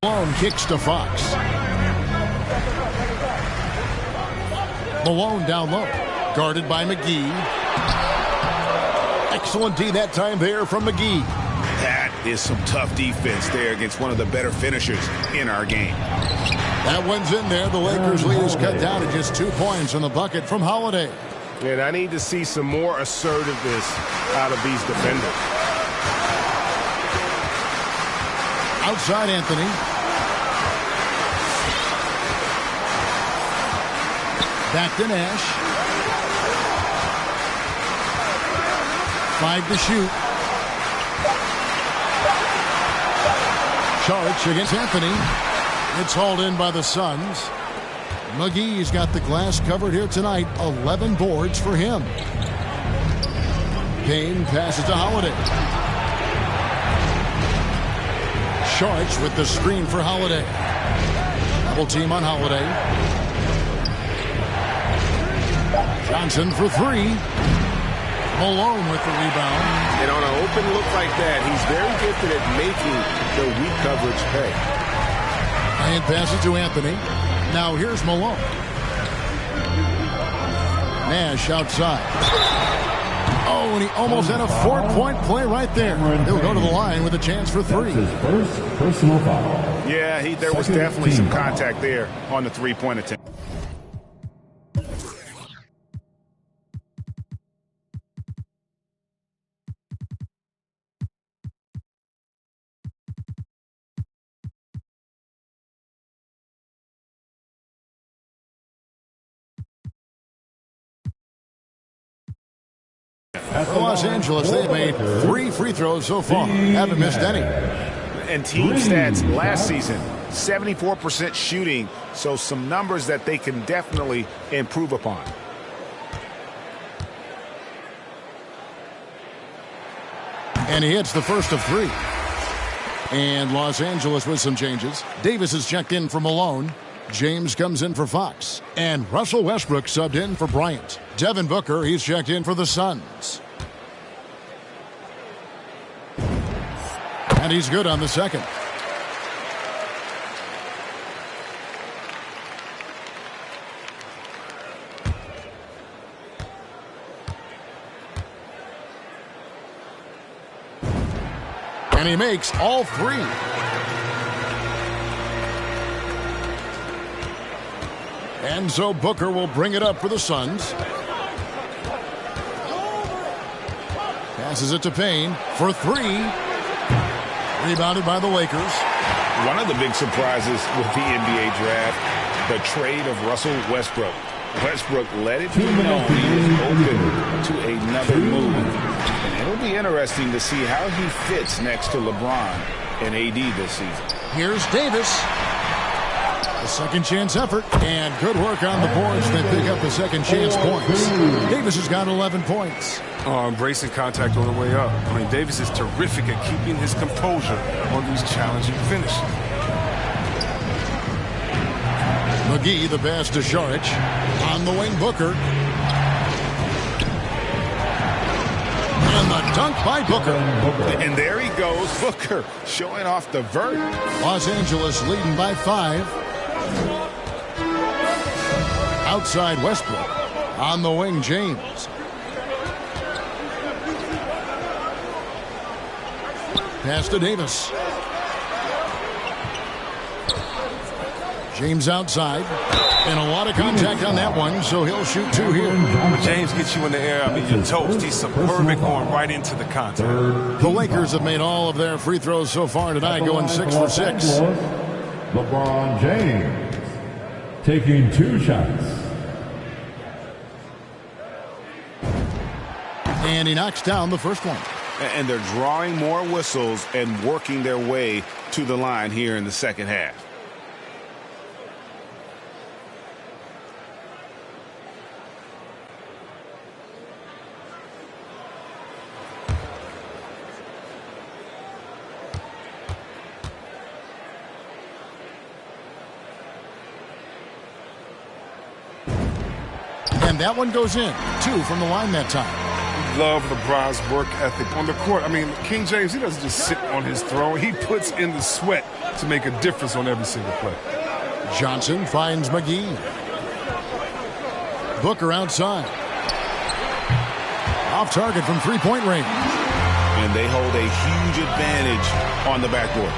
Malone kicks to Fox. Malone down low, guarded by McGee. Excellent D that time there from McGee. That is some tough defense there against one of the better finishers in our game. That one's in there. The Lakers lead is cut down to just 2 points in the bucket from Holiday. And I need to see some more assertiveness out of these defenders. Outside Anthony. Back to Nash. 5 to shoot. Sharch against Anthony. It's hauled in by the Suns. McGee's got the glass covered here tonight. 11 boards for him. Payne passes to Holiday. Sharch with the screen for Holiday. Double team on Holiday. Johnson for 3. Malone with the rebound. And on an open look like that, he's very gifted at making the weak coverage pay. And passes to Anthony. Now here's Malone. Nash outside. Oh, and he almost had a 4-point play right there. He'll go to the line with a chance for 3. That's his first personal foul. Yeah, there was definitely some contact there on the 3-point attempt. Well, Los Angeles, they've made 3 free throws so far. Haven't missed any. And team stats last season, 74% shooting, so some numbers that they can definitely improve upon. And he hits the first of 3. And Los Angeles with some changes. Davis is checked in for Malone. James comes in for Fox. And Russell Westbrook subbed in for Bryant. Devin Booker, he's checked in for the Suns. And he's good on the second. And he makes all 3. And so Booker will bring it up for the Suns. Passes it to Payne for 3. Rebounded by the Lakers. One of the big surprises with the NBA draft, the trade of Russell Westbrook. Westbrook let it be known he was open to another move. And it'll be interesting to see how he fits next to LeBron and AD this season. Here's Davis. A second chance effort. And good work on the boards. They pick up the second chance points. Davis has got 11 points. Embracing contact on the way up. I mean, Davis is terrific at keeping his composure on these challenging finishes. McGee, the pass to Šarić. On the wing, Booker. And the dunk by Booker. And there he goes, Booker, showing off the vert. Los Angeles leading by 5. Outside Westbrook. On the wing, James. Pass to Davis. James outside. And a lot of contact on that one, so he'll shoot 2 here. When James gets you in the air, I mean, you're toast. He's superb at going right into the contact. The Lakers have made all of their free throws so far tonight, going 6 for 6. LeBron James taking 2 shots. And he knocks down the first one. And they're drawing more whistles and working their way to the line here in the second half. And that one goes in. 2 from the line that time. Love LeBron's work ethic on the court. I mean, King James, he doesn't just sit on his throne. He puts in the sweat to make a difference on every single play. Johnson finds McGee. Booker outside. Off target from 3-point range. And they hold a huge advantage on the backboard.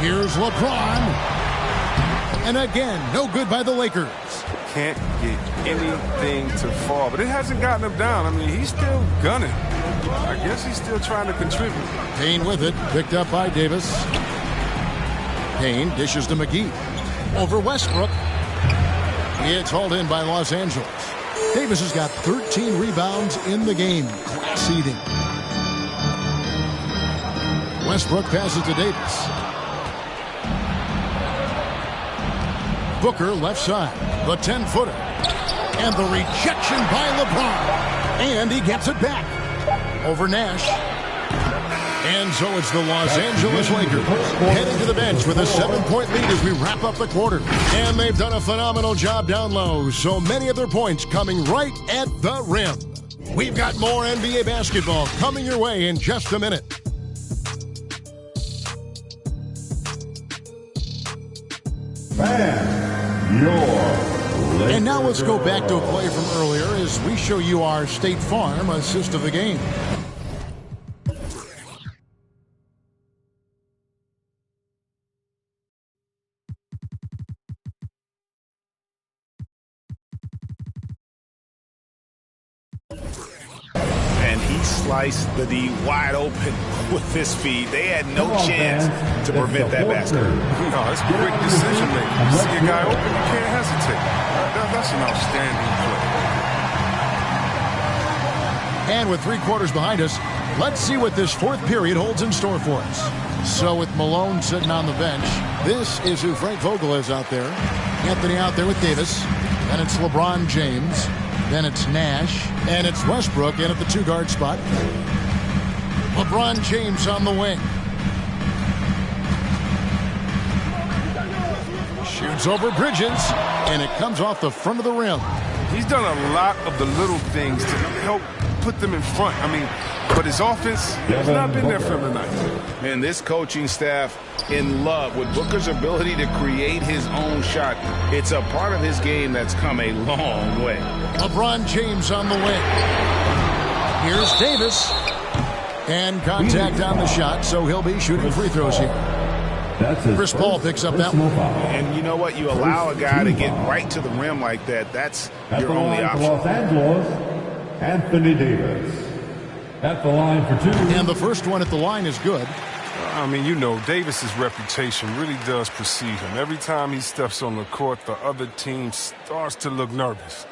Here's LeBron. And again, no good by the Lakers. Can't get anything to fall, but it hasn't gotten him down. I mean, he's still gunning. I guess he's still trying to contribute. Payne with it, picked up by Davis. Payne dishes to McGee. Over Westbrook. It's hauled in by Los Angeles. Davis has got 13 rebounds in the game. Class eating. Westbrook passes to Davis. Booker left side. The 10-footer. And the rejection by LeBron. And he gets it back. Over Nash. And so it's the Los Angeles Lakers heading to the bench with a 7-point lead as we wrap up the quarter. And they've done a phenomenal job down low. So many of their points coming right at the rim. We've got more NBA basketball coming your way in just a minute. And now let's go back to a play from earlier as we show you our State Farm assist of the game. And he sliced the D wide open with his feed. They had no chance to prevent that basket. No, it's quick decision making. You see a guy open, you can't hesitate. That's an outstanding play. And with 3 quarters behind us, let's see what this 4th period holds in store for us. So with Malone sitting on the bench, this is who Frank Vogel is out there. Anthony out there with Davis. Then it's LeBron James. Then it's Nash. And it's Westbrook in at the 2-guard spot. LeBron James on the wing. Shoots over Bridges. And it comes off the front of the rim. He's done a lot of the little things to help put them in front. I mean, but his offense has not been there for him tonight. And this coaching staff in love with Booker's ability to create his own shot. It's a part of his game that's come a long way. LeBron James on the wing. Here's Davis. And contact on the shot, so he'll be shooting free throws here. Chris Paul picks up that one. And you know what? You allow a guy to get right to the rim like that. That's your only option. Los Angeles, Anthony Davis. At the line for 2. And the first one at the line is good. I mean, you know, Davis's reputation really does precede him. Every time he steps on the court, the other team starts to look nervous.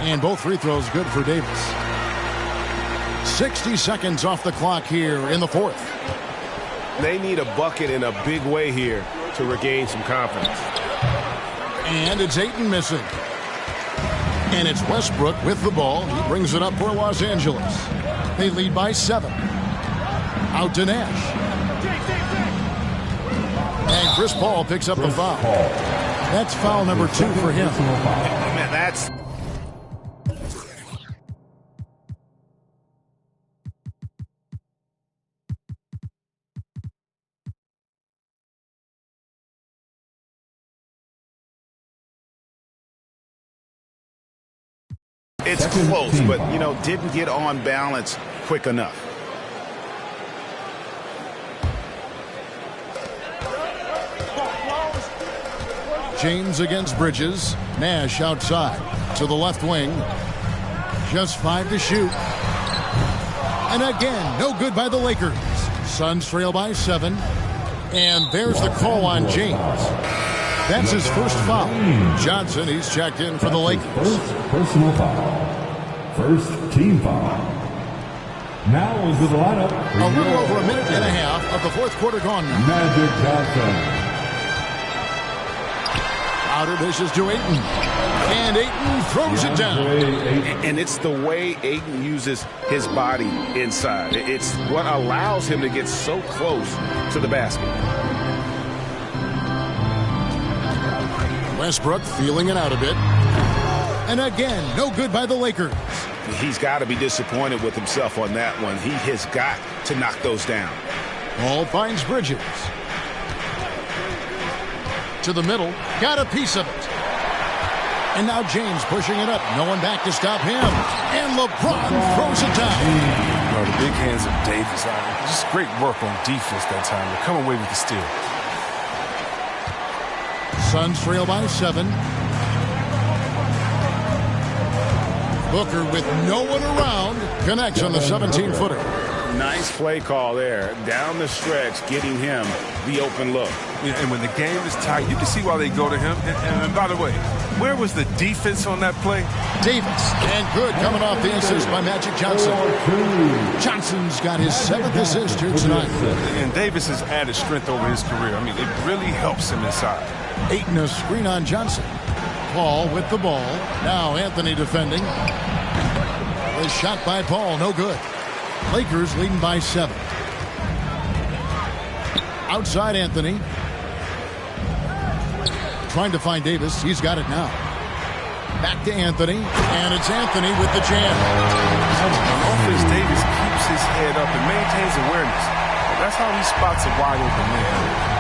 And both free throws good for Davis. 60 seconds off the clock here in the 4th. They need a bucket in a big way here to regain some confidence. And it's Ayton missing. And it's Westbrook with the ball. He brings it up for Los Angeles. They lead by 7. Out to Nash. And Chris Paul picks up the foul. That's foul number 2 for him. Man, that's... It's close, but, you know, didn't get on balance quick enough. James against Bridges. Nash outside to the left wing. Just 5 to shoot. And again, no good by the Lakers. Suns trail by 7. And there's the call on James. That's his first foul. Johnson, he's checked in for the Lakers. Personal foul. First team foul. Now into the lineup. A little over a minute and a half of the 4th quarter gone now. Magic Johnson. Outer dishes to Ayton. And Ayton throws it down. And it's the way Ayton uses his body inside. It's what allows him to get so close to the basket. Westbrook feeling it out a bit. And again, no good by the Lakers. He's got to be disappointed with himself on that one. He has got to knock those down. Ball finds Bridges. To the middle. Got a piece of it. And now James pushing it up. No one back to stop him. And LeBron throws it down. The big hands of Davis. Just great work on defense that time to come away with the steal. Suns trail by 7. Booker with no one around connects on the 17-footer. Nice play call there. Down the stretch, getting him the open look. And when the game is tight, you can see why they go to him. And by the way, where was the defense on that play? Davis, and good coming off the assist by Magic Johnson. Johnson's got his 7th assist here tonight. And Davis has added strength over his career. I mean, it really helps him inside. Ayton a screen on Johnson. Paul with the ball. Now Anthony defending. The shot by Paul, no good. Lakers leading by 7. Outside Anthony. Trying to find Davis. He's got it now. Back to Anthony. And it's Anthony with the jam. On offense, Davis keeps his head up and maintains awareness. That's how he spots a wide open man.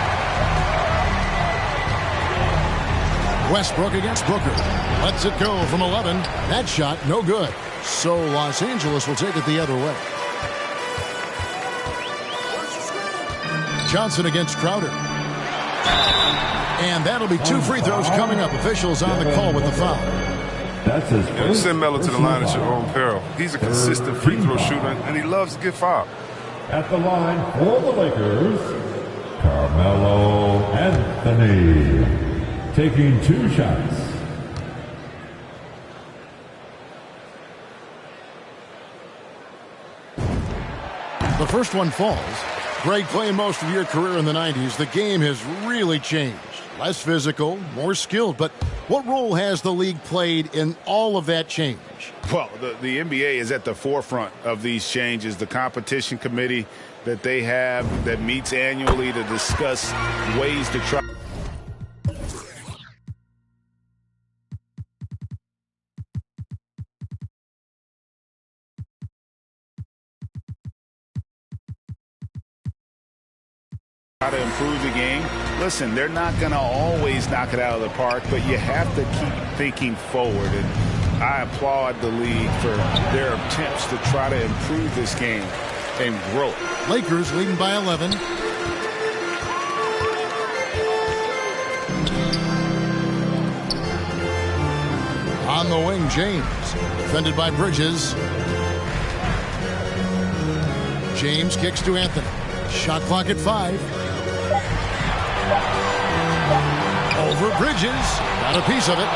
Westbrook against Booker. Lets it go from 11. That shot, no good. So Los Angeles will take it the other way. Johnson against Crowder. And that'll be 2 free throws coming up. Officials on the call with the foul. That's his first. Send Melo to the line at your own peril. He's a consistent free throw shooter, and he loves to get fouled. At the line for the Lakers, Carmelo Anthony, taking 2 shots. The first one falls. Greg, playing most of your career in the 90s, the game has really changed. Less physical, more skilled. But what role has the league played in all of that change? Well, the NBA is at the forefront of these changes. The competition committee that they have that meets annually to discuss ways to try. To improve the game. Listen, they're not going to always knock it out of the park, but you have to keep thinking forward. And I applaud the league for their attempts to try to improve this game and grow. Lakers leading by 11. On the wing, James. Defended by Bridges. James kicks to Anthony. Shot clock at 5. Over Bridges. Got a piece of it.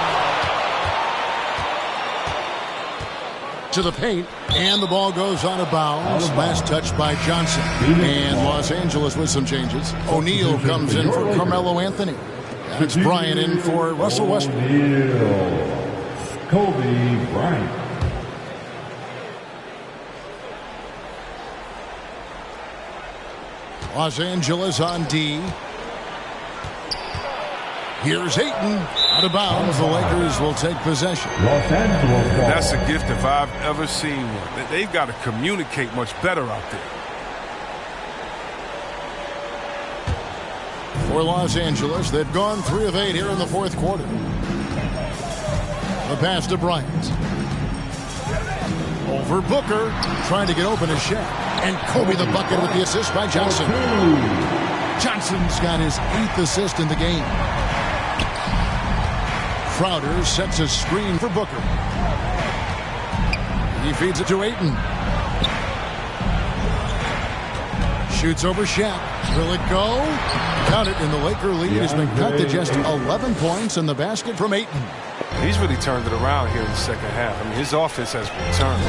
To the paint. And the ball goes out of bounds. Last touch by Johnson. And Los Angeles with some changes. O'Neal comes in for Carmelo Anthony. That's Bryant in for Russell Westbrook. Kobe Bryant. Los Angeles on D. Here's Ayton. Out of bounds. The Lakers will take possession. That's a gift if I've ever seen one. They've got to communicate much better out there. For Los Angeles, they've gone 3 of 8 here in the 4th quarter. The pass to Bryant. Over Booker. Trying to get open as Shaq. And Kobe the bucket with the assist by Johnson. Johnson's got his 8th assist in the game. Crowder sets a screen for Booker. He feeds it to Ayton. Shoots over Shaq. Will it go? Count it, and the Laker lead has been cut to just 11 points in the basket from Ayton. He's really turned it around here in the second half. I mean, his offense has returned.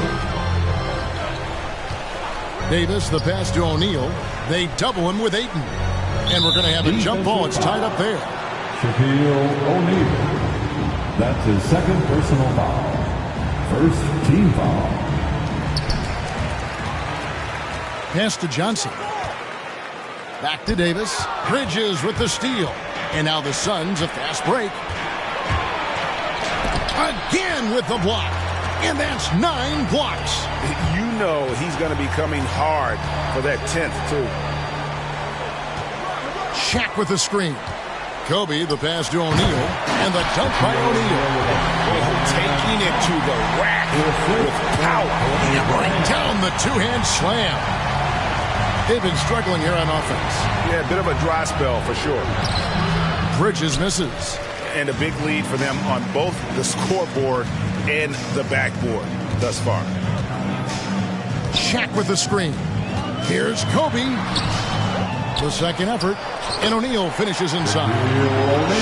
Davis, the pass to O'Neal. They double him with Ayton. And we're going to have a jump ball. It's tied up there. Shaquille O'Neal. That's his 2nd personal foul. 1st team foul. Pass to Johnson. Back to Davis. Bridges with the steal. And now the Suns a fast break. Again with the block. And that's 9 blocks. You know he's going to be coming hard for that 10th, too. Shaq with the screen. Kobe, the pass to O'Neal. And the dunk by O'Neal. Taking it to the rack with power. And right down the 2-hand slam. They've been struggling here on offense. Yeah, a bit of a dry spell for sure. Bridges misses. And a big lead for them on both the scoreboard and the backboard thus far. Shaq with the screen. Here's Kobe. The second effort. And O'Neal finishes inside.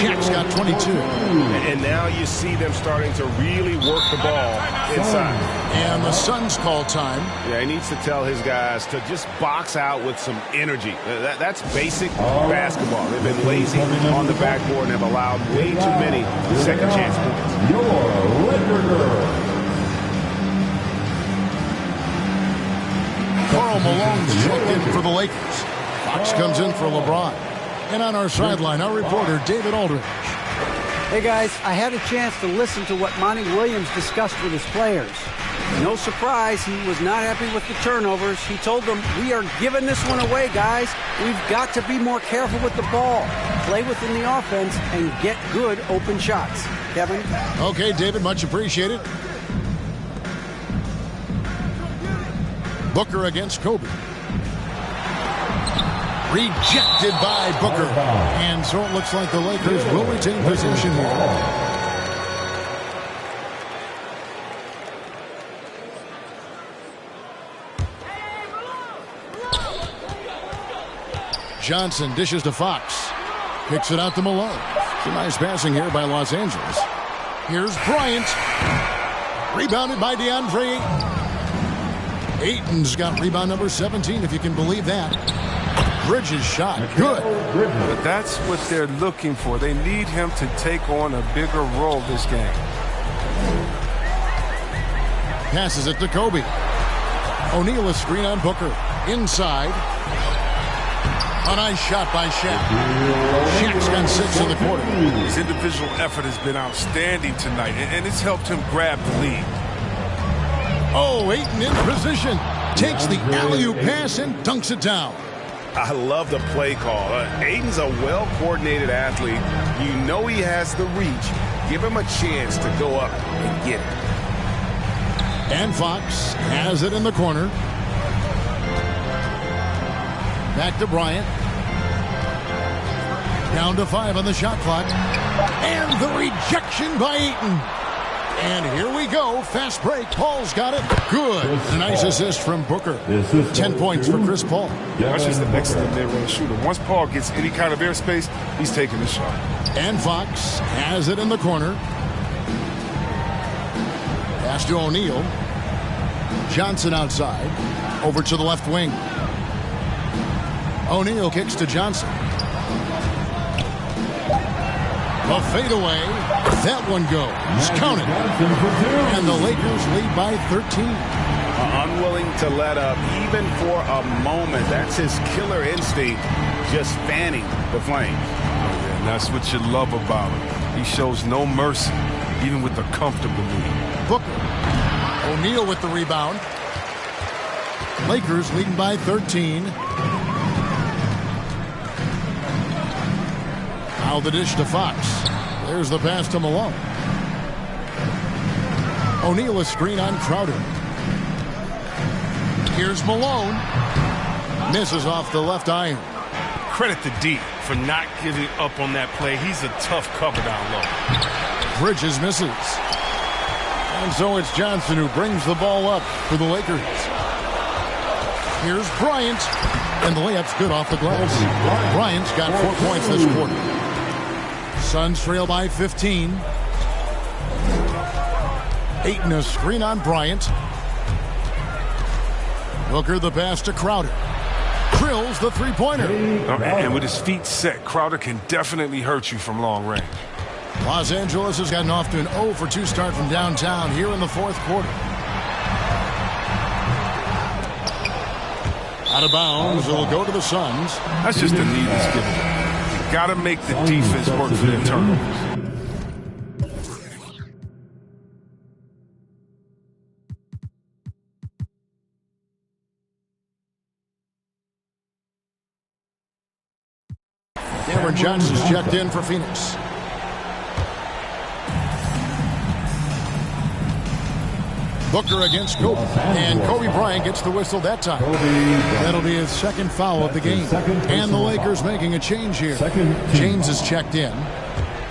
Shaq's got 22. And now you see them starting to really work the ball inside. And the Suns call time. Yeah, he needs to tell his guys to just box out with some energy. That's basic basketball. They've been lazy on the backboard and have allowed way too many second chance points. Your Laker girl. Karl Malone's checked in for the Lakers. Fox comes in for LeBron. And on our sideline, our reporter, David Aldridge. Hey, guys, I had a chance to listen to what Monty Williams discussed with his players. No surprise, he was not happy with the turnovers. He told them, we are giving this one away, guys. We've got to be more careful with the ball, play within the offense, and get good open shots. Kevin? Okay, David, much appreciated. Booker against Kobe. Rejected by Booker. And so it looks like the Lakers will retain possession here. Johnson dishes to Fox. Kicks it out to Malone. Some nice passing here by Los Angeles. Here's Bryant. Rebounded by DeAndre Ayton. Ayton's got rebound number 17, if you can believe that. Bridges shot. Good. But that's what they're looking for. They need him to take on a bigger role this game. Passes it to Kobe. O'Neal a screen on Booker. Inside. A nice shot by Shaq. Shaq's got 6 in the quarter. His individual effort has been outstanding tonight, and it's helped him grab the lead. Oh, Ayton in position. Takes the alley-oop pass and dunks it down. I love the play call. Ayton's a well-coordinated athlete. You know he has the reach. Give him a chance to go up and get it. And Fox has it in the corner. Back to Bryant. Down to 5 on the shot clock. And the rejection by Ayton. And here we go. Fast break. Paul's got it. Good. A nice assist from Booker. 10 points for Chris Paul. That's just the excellent mid-range shooter. Once Paul gets any kind of airspace, he's taking the shot. And Fox has it in the corner. Pass to O'Neal. Johnson outside. Over to the left wing. O'Neal kicks to Johnson. A fadeaway. That one goes. Counted. And the Lakers lead by 13. Unwilling to let up even for a moment. That's his killer instinct, just fanning the flames. And that's what you love about him. He shows no mercy, even with a comfortable lead. Booker. O'Neal with the rebound. Lakers leading by 13. Now the dish to Fox. There's the pass to Malone. O'Neal a screen on Crowder. Here's Malone. Misses off the left iron. Credit to D for not giving up on that play. He's a tough cover down low. Bridges misses. And so it's Johnson who brings the ball up for the Lakers. Here's Bryant. And the layup's good off the glass. Bryant's got 4 points this quarter. Suns trail by 15. Ayton a screen on Bryant. Booker the pass to Crowder. Drills the three-pointer. And with his feet set, Crowder can definitely hurt you from long range. Los Angeles has gotten off to an 0 for 2 start from downtown here in the fourth quarter. Out of bounds, it'll go to the Suns. That's just a needless giveaway. You got to make the defense work for their turnovers. Cameron Johnson's checked in for Phoenix. Booker against Kobe. And Kobe Bryant gets the whistle that time. That'll be his second foul of the game. And the Lakers making a change here. James is checked in.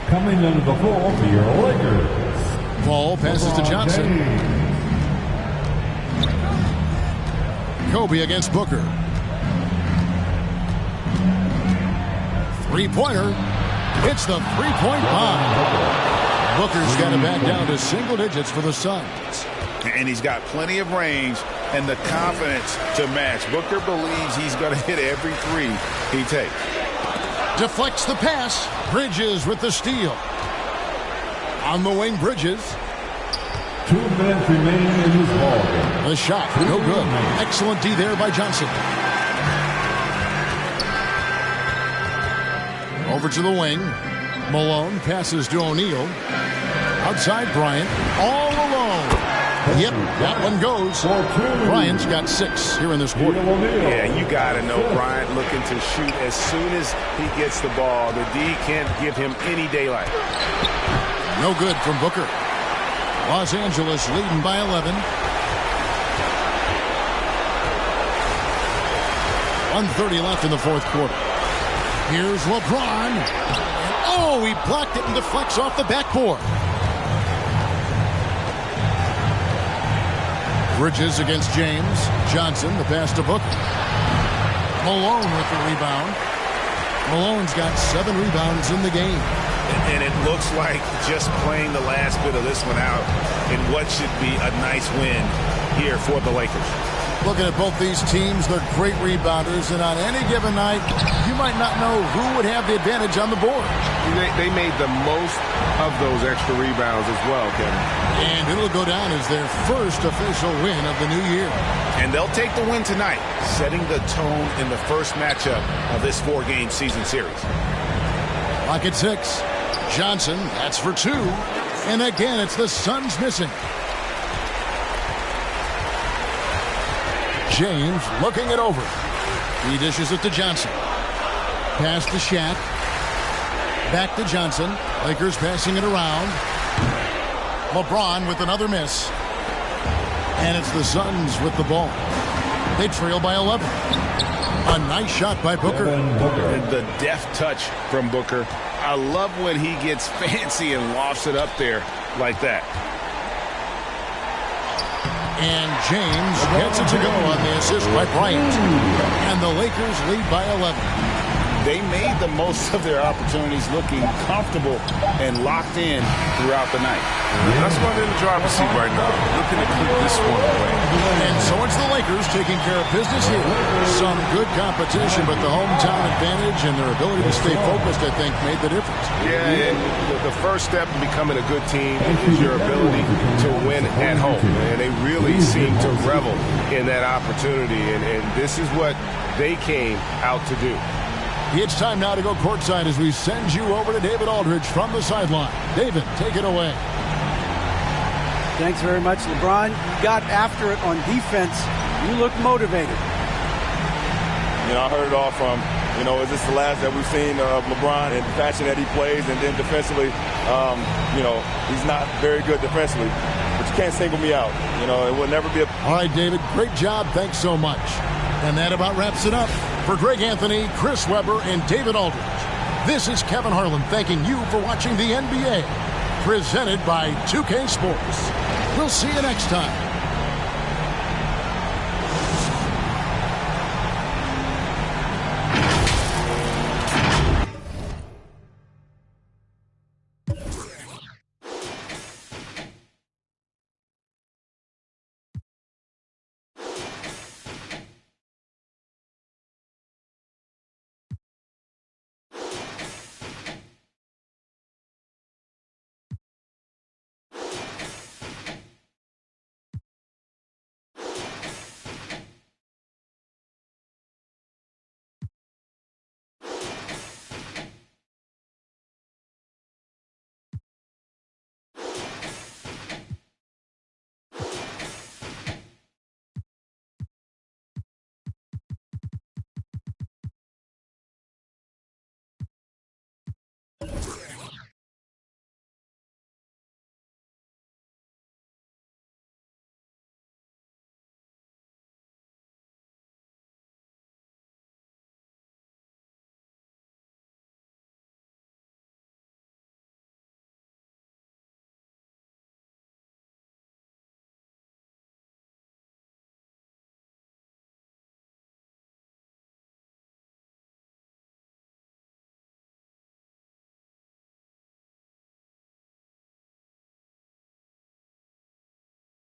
Coming into the floor for your Lakers. Ball passes to Johnson. Kobe against Booker. Three-pointer. Hits the three-point bomb. Booker's got it back down to single digits for the Suns. And he's got plenty of range and the confidence to match. Booker believes he's going to hit every three he takes. Deflects the pass. Bridges with the steal. On the wing, Bridges. 2 minutes remaining in this ball game. The shot, no good. Excellent D there by Johnson. Over to the wing. Malone passes to O'Neal. Outside Bryant. All alone. Yep, that one goes. Bryant's got 6 here in this quarter. Yeah, you got to know Bryant looking to shoot as soon as he gets the ball. The D can't give him any daylight. No good from Booker. Los Angeles leading by 11. 1:30 left in the fourth quarter. Here's LeBron. Oh, he blocked it and deflects off the backboard. Bridges against James. Johnson, the pass to Booker. Malone with the rebound. Malone's got 7 rebounds in the game. And it looks like just playing the last bit of this one out in what should be a nice win here for the Lakers. Looking at both these teams, they're great rebounders, and on any given night, you might not know who would have the advantage on the board. They made the most of those extra rebounds as well, Kevin. And it'll go down as their first official win of the new year. And they'll take the win tonight, setting the tone in the first matchup of this 4-game season series. Clock at 6. Johnson, that's for 2. And again, it's the Suns missing. James looking it over. He dishes it to Johnson. Pass to Shaq. Back to Johnson. Lakers passing it around. LeBron with another miss. And it's the Suns with the ball. They trail by 11. A nice shot by Booker. And the deft touch from Booker. I love when he gets fancy and lofts it up there like that. And James gets it to go on the assist by Bryant. And the Lakers lead by 11. They made the most of their opportunities, looking comfortable and locked in throughout the night. That's why they're in the driver's seat right now, looking to clip this one away. And so it's the Lakers taking care of business here. Some good competition, but the hometown advantage and their ability to stay focused, I think, made the difference. Yeah, the first step in becoming a good team is your ability to win at home. And they really seem to revel in that opportunity. And this is what they came out to do. It's time now to go courtside as we send you over to David Aldridge from the sideline. David, take it away. Thanks very much, LeBron. You got after it on defense. You look motivated. I heard it all from, is this the last that we've seen of LeBron and the fashion that he plays? And then defensively, he's not very good defensively. But you can't single me out. It will never be a... All right, David, great job. Thanks so much. And that about wraps it up. For Greg Anthony, Chris Webber, and David Aldridge, this is Kevin Harlan thanking you for watching the NBA, presented by 2K Sports. We'll see you next time.